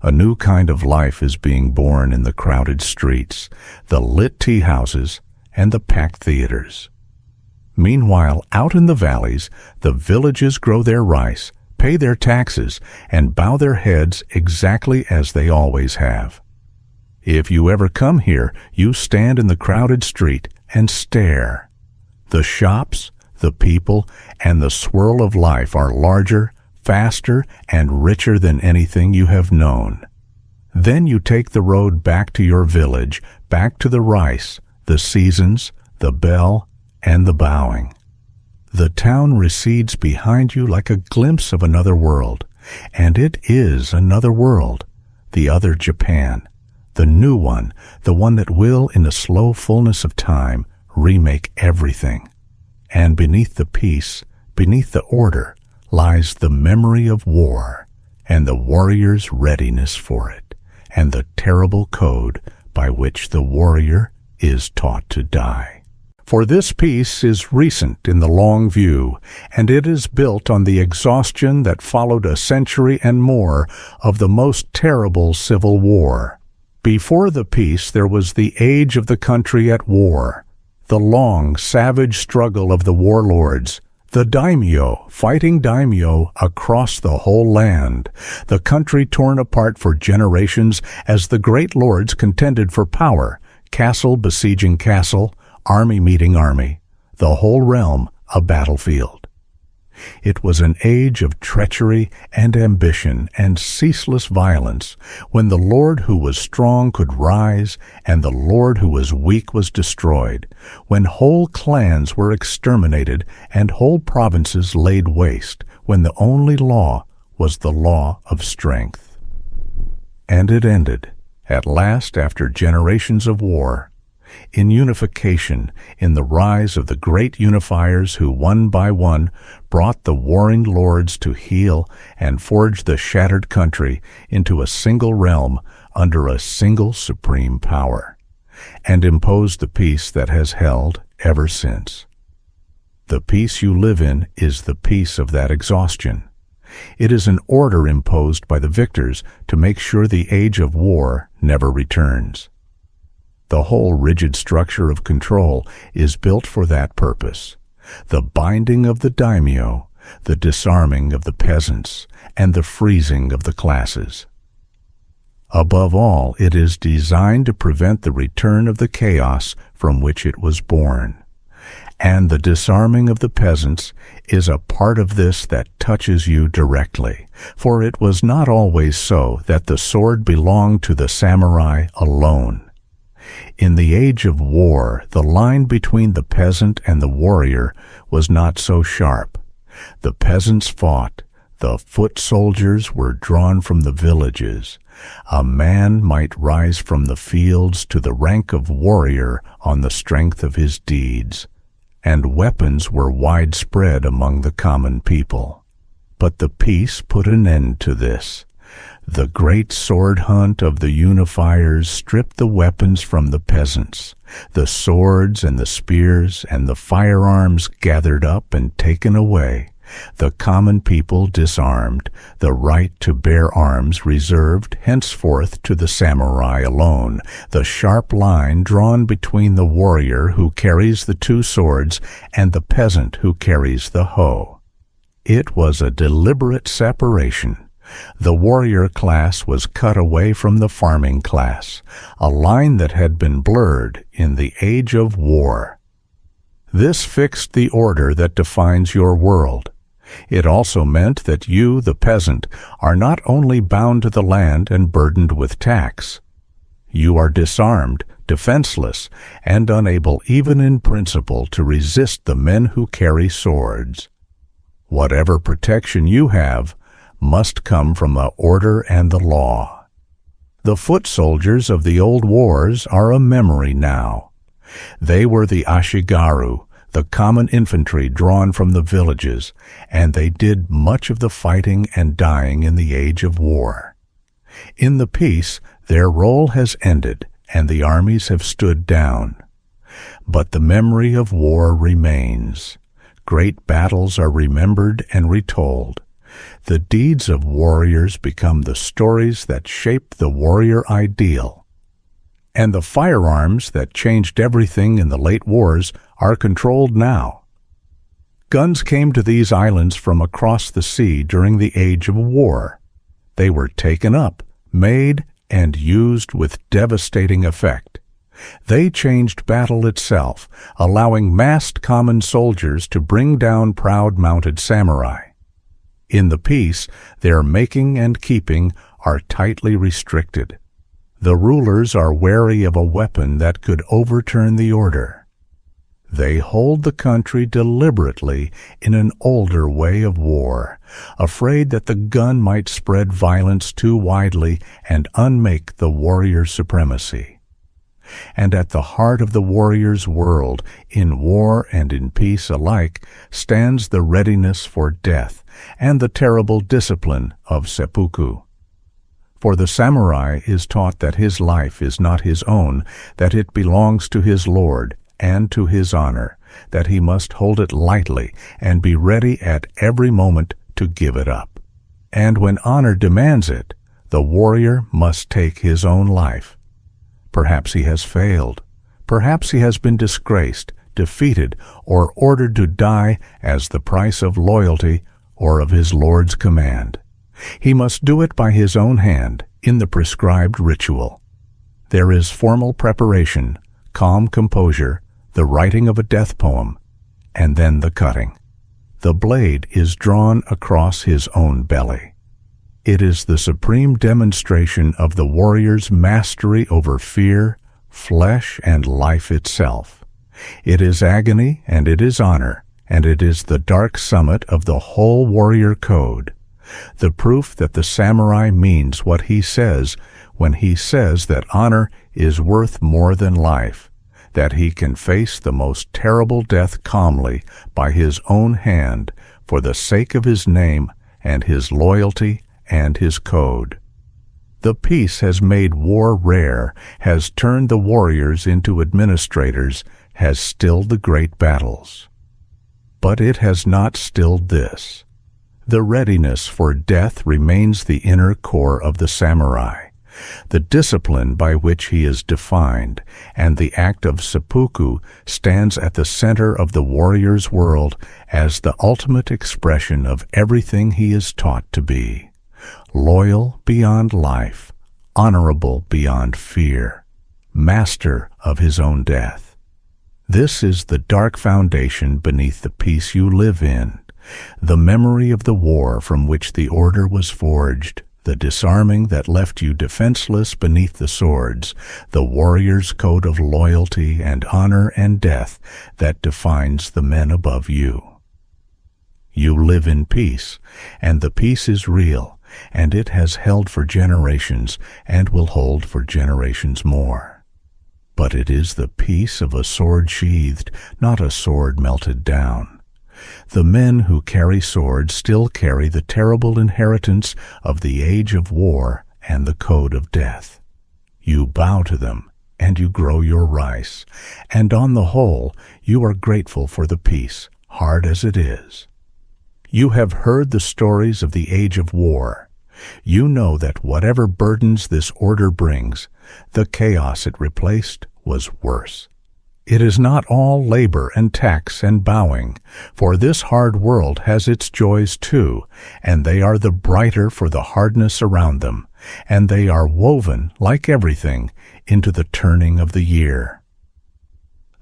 A new kind of life is being born in the crowded streets, the lit tea houses, and the packed theaters. Meanwhile, out in the valleys, the villages grow their rice, pay their taxes, and bow their heads exactly as they always have. If you ever come here, you stand in the crowded street and stare. The shops, the people, and the swirl of life are larger, faster, and richer than anything you have known. Then you take the road back to your village, back to the rice, the seasons, the bell, and the bowing. The town recedes behind you like a glimpse of another world, and it is another world, the other Japan, the new one, the one that will, in the slow fullness of time, remake everything. And beneath the peace, beneath the order, lies the memory of war, and the warrior's readiness for it, and the terrible code by which the warrior is taught to die. For this peace is recent in the long view, and it is built on the exhaustion that followed a century and more of the most terrible civil war. Before the peace there was the age of the country at war, the long, savage struggle of the warlords, the Daimyo fighting Daimyo across the whole land, the country torn apart for generations as the great lords contended for power, castle besieging castle, army meeting army, the whole realm a battlefield. It was an age of treachery and ambition and ceaseless violence, when the lord who was strong could rise and the lord who was weak was destroyed, when whole clans were exterminated and whole provinces laid waste, when the only law was the law of strength. And it ended, at last, after generations of war. in unification, in the rise of the great unifiers who one by one brought the warring lords to heal and forge the shattered country into a single realm under a single supreme power, and imposed the peace that has held ever since. The peace you live in is the peace of that exhaustion. It is an order imposed by the victors to make sure the age of war never returns. The whole rigid structure of control is built for that purpose. The binding of the Daimyo, the disarming of the peasants, and the freezing of the classes. Above all, it is designed to prevent the return of the chaos from which it was born. And the disarming of the peasants is a part of this that touches you directly, for it was not always so that the sword belonged to the samurai alone. In the age of war, the line between the peasant and the warrior was not so sharp. The peasants fought, the foot soldiers were drawn from the villages. A man might rise from the fields to the rank of warrior on the strength of his deeds, and weapons were widespread among the common people. But the peace put an end to this. The great sword hunt of the unifiers stripped the weapons from the peasants. The swords and the spears and the firearms gathered up and taken away. The common people disarmed, the right to bear arms reserved henceforth to the samurai alone, the sharp line drawn between the warrior who carries the two swords and the peasant who carries the hoe. It was a deliberate separation. The warrior class was cut away from the farming class, a line that had been blurred in the age of war. This fixed the order that defines your world. It also meant that you, the peasant, are not only bound to the land and burdened with tax. You are disarmed, defenseless, and unable even in principle to resist the men who carry swords. Whatever protection you have must come from the order and the law. The foot soldiers of the old wars are a memory now. They were the ashigaru, the common infantry drawn from the villages, and they did much of the fighting and dying in the age of war. In the peace, their role has ended, and the armies have stood down. But the memory of war remains. Great battles are remembered and retold. The deeds of warriors become the stories that shape the warrior ideal. And the firearms that changed everything in the late wars are controlled now. Guns came to these islands from across the sea during the age of war. They were taken up, made, and used with devastating effect. They changed battle itself, allowing massed common soldiers to bring down proud mounted samurai. In the peace, their making and keeping are tightly restricted. The rulers are wary of a weapon that could overturn the order. They hold the country deliberately in an older way of war, afraid that the gun might spread violence too widely and unmake the warrior supremacy. And at the heart of the warrior's world, in war and in peace alike, stands the readiness for death and the terrible discipline of seppuku. For the samurai is taught that his life is not his own, that it belongs to his lord and to his honor, that he must hold it lightly and be ready at every moment to give it up. And when honor demands it, the warrior must take his own life. Perhaps he has failed. Perhaps he has been disgraced, defeated, or ordered to die as the price of loyalty or of his lord's command. He must do it by his own hand, in the prescribed ritual. There is formal preparation, calm composure, the writing of a death poem, and then the cutting. The blade is drawn across his own belly. It is the supreme demonstration of the warrior's mastery over fear, flesh, and life itself. It is agony, and it is honor, and it is the dark summit of the whole warrior code. The proof that the samurai means what he says when he says that honor is worth more than life, that he can face the most terrible death calmly by his own hand for the sake of his name and his loyalty and his code. The peace has made war rare, has turned the warriors into administrators, has stilled the great battles. But it has not stilled this. The readiness for death remains the inner core of the samurai, the discipline by which he is defined, and the act of seppuku stands at the center of the warrior's world as the ultimate expression of everything he is taught to be. Loyal beyond life, honorable beyond fear, master of his own death. This is the dark foundation beneath the peace you live in, the memory of the war from which the order was forged, the disarming that left you defenseless beneath the swords, the warrior's code of loyalty and honor and death that defines the men above you. You live in peace, and the peace is real, and it has held for generations and will hold for generations more. But it is the peace of a sword sheathed, not a sword melted down. The men who carry swords still carry the terrible inheritance of the age of war and the code of death. You bow to them, and you grow your rice, and on the whole you are grateful for the peace, hard as it is. You have heard the stories of the age of war. You know that whatever burdens this order brings, the chaos it replaced was worse. It is not all labor and tax and bowing, for this hard world has its joys too, and they are the brighter for the hardness around them, and they are woven, like everything, into the turning of the year.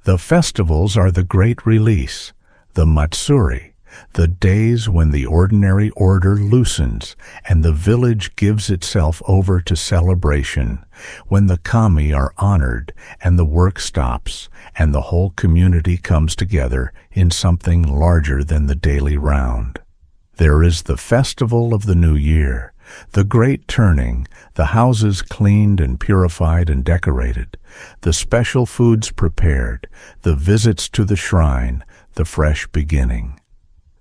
The festivals are the great release, the Matsuri, the days when the ordinary order loosens and the village gives itself over to celebration, when the kami are honored and the work stops and the whole community comes together in something larger than the daily round. There is the festival of the new year, the great turning, the houses cleaned and purified and decorated, the special foods prepared, the visits to the shrine, the fresh beginning.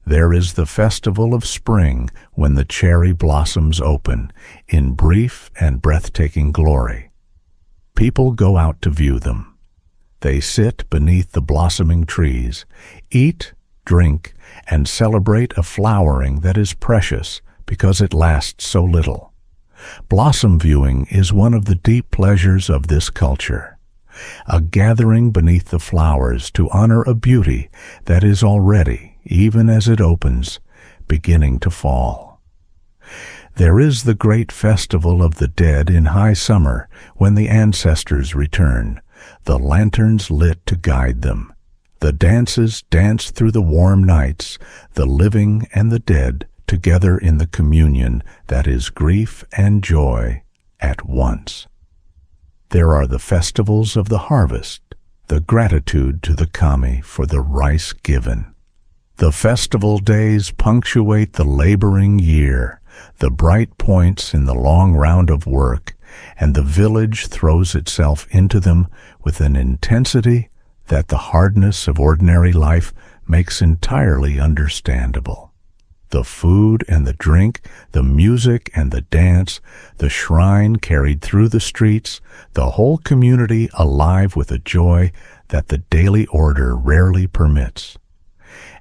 There is the festival of spring when the cherry blossoms open in brief and breathtaking glory. People go out to view them. They sit beneath the blossoming trees, eat, drink, and celebrate a flowering that is precious because it lasts so little. Blossom viewing is one of the deep pleasures of this culture, a gathering beneath the flowers to honor a beauty that is already, even as it opens, beginning to fall. There is the great festival of the dead in high summer when the ancestors return, the lanterns lit to guide them. The dances dance through the warm nights, the living and the dead together in the communion that is grief and joy at once. There are the festivals of the harvest, the gratitude to the kami for the rice given. The festival days punctuate the laboring year, the bright points in the long round of work, and the village throws itself into them with an intensity that the hardness of ordinary life makes entirely understandable. The food and the drink, the music and the dance, the shrine carried through the streets, the whole community alive with a joy that the daily order rarely permits.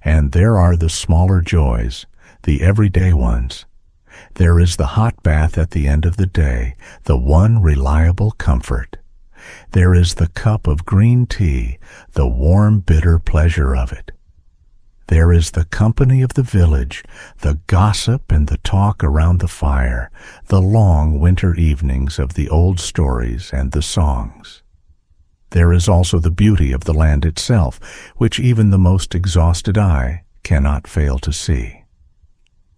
And there are the smaller joys, the everyday ones. There is the hot bath at the end of the day, the one reliable comfort. There is the cup of green tea, the warm, bitter pleasure of it. There is the company of the village, the gossip and the talk around the fire, the long winter evenings of the old stories and the songs. There is also the beauty of the land itself, which even the most exhausted eye cannot fail to see.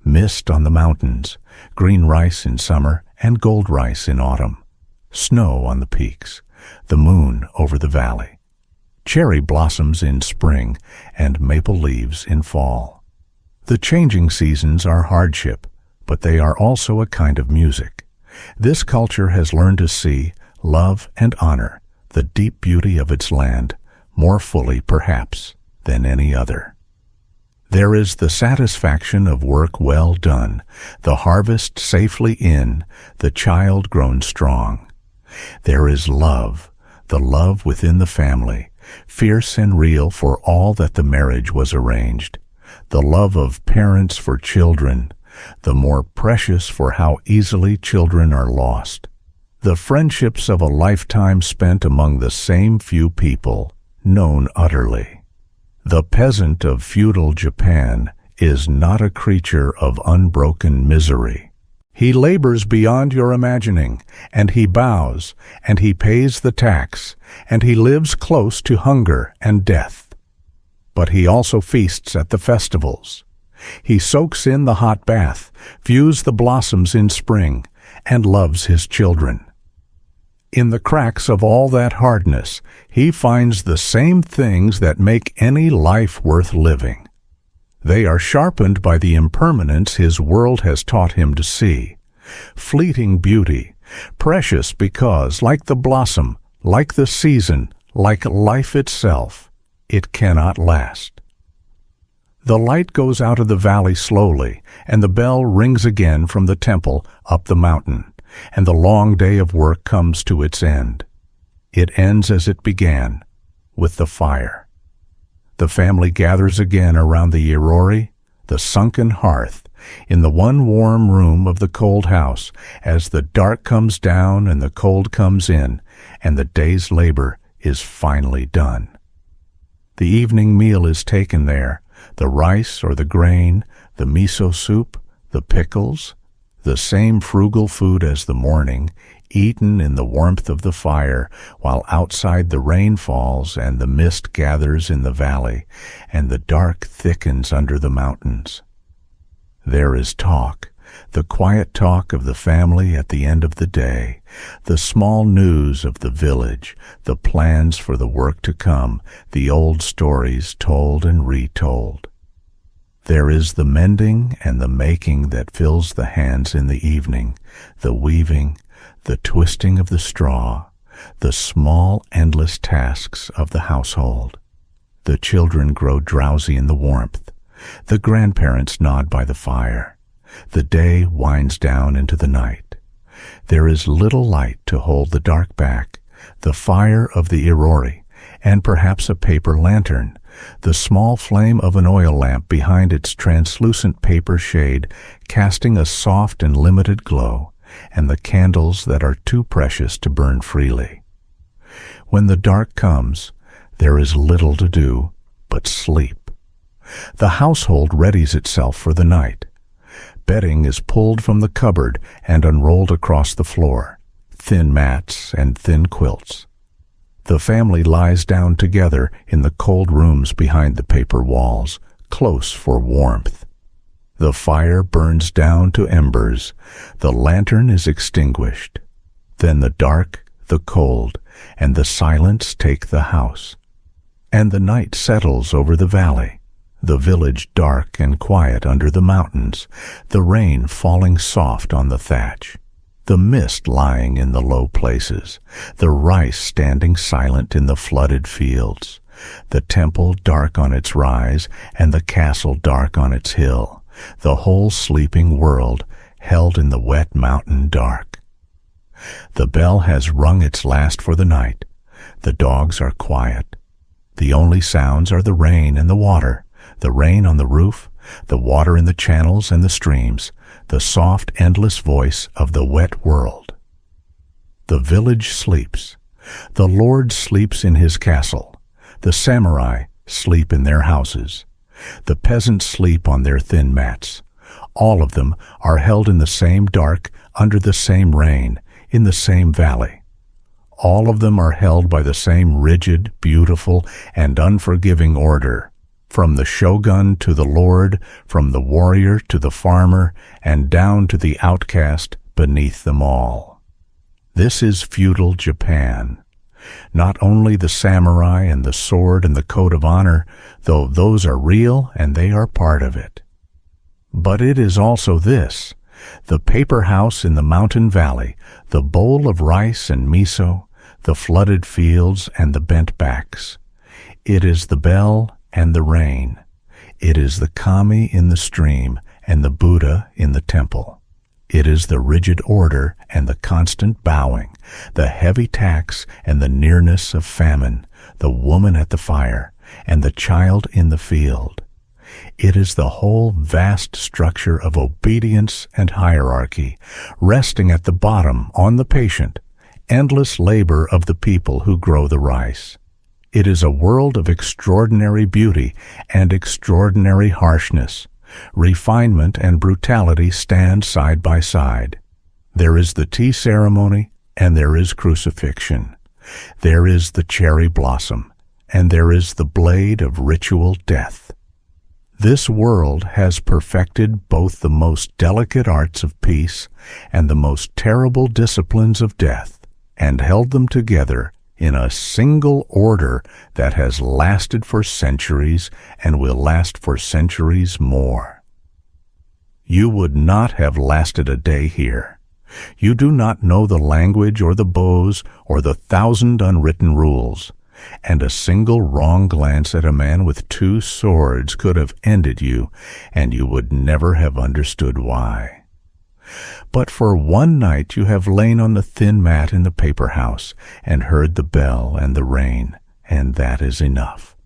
Mist on the mountains, green rice in summer and gold rice in autumn, snow on the peaks, the moon over the valley, cherry blossoms in spring and maple leaves in fall. The changing seasons are hardship, but they are also a kind of music. This culture has learned to see, love, and honor the deep beauty of its land more fully perhaps than any other. There is the satisfaction of work well done, the harvest safely in, the child grown strong. There is love, the love within the family, fierce and real for all that the marriage was arranged, the love of parents for children, the more precious for how easily children are lost, the friendships of a lifetime spent among the same few people, known utterly. The peasant of feudal Japan is not a creature of unbroken misery. He labors beyond your imagining, and he bows, and he pays the tax, and he lives close to hunger and death. But he also feasts at the festivals. He soaks in the hot bath, views the blossoms in spring, and loves his children. In the cracks of all that hardness, he finds the same things that make any life worth living. They are sharpened by the impermanence his world has taught him to see. Fleeting beauty, precious because, like the blossom, like the season, like life itself, it cannot last. The light goes out of the valley slowly, and the bell rings again from the temple up the mountain, and the long day of work comes to its end. It ends as it began, with the fire. The family gathers again around the irori, the sunken hearth, in the one warm room of the cold house, as the dark comes down and the cold comes in, and the day's labor is finally done. The evening meal is taken there, the rice or the grain, the miso soup, the pickles, the same frugal food as the morning, eaten in the warmth of the fire, while outside the rain falls and the mist gathers in the valley, and the dark thickens under the mountains. There is talk, the quiet talk of the family at the end of the day, the small news of the village, the plans for the work to come, the old stories told and retold. There is the mending and the making that fills the hands in the evening, the weaving, the twisting of the straw, the small, endless tasks of the household. The children grow drowsy in the warmth. The grandparents nod by the fire. The day winds down into the night. There is little light to hold the dark back, the fire of the irori, and perhaps a paper lantern, the small flame of an oil lamp behind its translucent paper shade casting a soft and limited glow, and the candles that are too precious to burn freely. When the dark comes, there is little to do but sleep. The household readies itself for the night. Bedding is pulled from the cupboard and unrolled across the floor, thin mats and thin quilts. The family lies down together in the cold rooms behind the paper walls, close for warmth. The fire burns down to embers. The lantern is extinguished. Then the dark, the cold, and the silence take the house. And the night settles over the valley, the village dark and quiet under the mountains, the rain falling soft on the thatch, the mist lying in the low places, the rice standing silent in the flooded fields, the temple dark on its rise, and the castle dark on its hill, the whole sleeping world held in the wet mountain dark. The bell has rung its last for the night. The dogs are quiet. The only sounds are the rain and the water, the rain on the roof, the water in the channels and the streams, the soft, endless voice of the wet world. The village sleeps. The lord sleeps in his castle. The samurai sleep in their houses. The peasants sleep on their thin mats. All of them are held in the same dark, under the same rain, in the same valley. All of them are held by the same rigid, beautiful, and unforgiving order, from the shogun to the lord, from the warrior to the farmer, and down to the outcast beneath them all. This is feudal Japan. Not only the samurai and the sword and the code of honor, though those are real and they are part of it. But it is also this, the paper house in the mountain valley, the bowl of rice and miso, the flooded fields and the bent backs. It is the bell and the rain. It is the kami in the stream and the Buddha in the temple. It is the rigid order and the constant bowing, the heavy tax and the nearness of famine, the woman at the fire, and the child in the field. It is the whole vast structure of obedience and hierarchy, resting at the bottom on the patient, endless labor of the people who grow the rice. It is a world of extraordinary beauty and extraordinary harshness. Refinement and brutality stand side by side. There is the tea ceremony, and there is crucifixion. There is the cherry blossom, and there is the blade of ritual death. This world has perfected both the most delicate arts of peace and the most terrible disciplines of death, and held them together in a single order that has lasted for centuries and will last for centuries more. You would not have lasted a day here. You do not know the language or the bows or the 1,000 unwritten rules, and a single wrong glance at a man with 2 swords could have ended you, and you would never have understood why. But for one night you have lain on the thin mat in the paper house and heard the bell and the rain, and that is enough.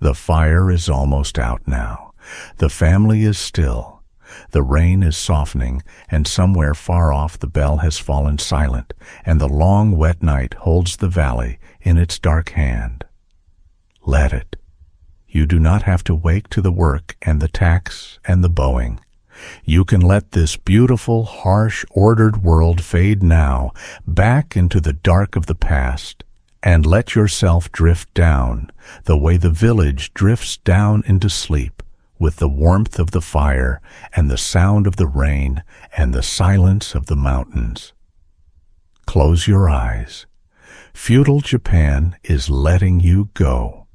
The fire is almost out now. The family is still. The rain is softening, and somewhere far off the bell has fallen silent, and the long wet night holds the valley in its dark hand. Let it. You do not have to wake to the work and the tax and the bowing. You can let this beautiful, harsh, ordered world fade now back into the dark of the past, and let yourself drift down the way the village drifts down into sleep, with the warmth of the fire and the sound of the rain and the silence of the mountains. Close your eyes. Feudal Japan is letting you go.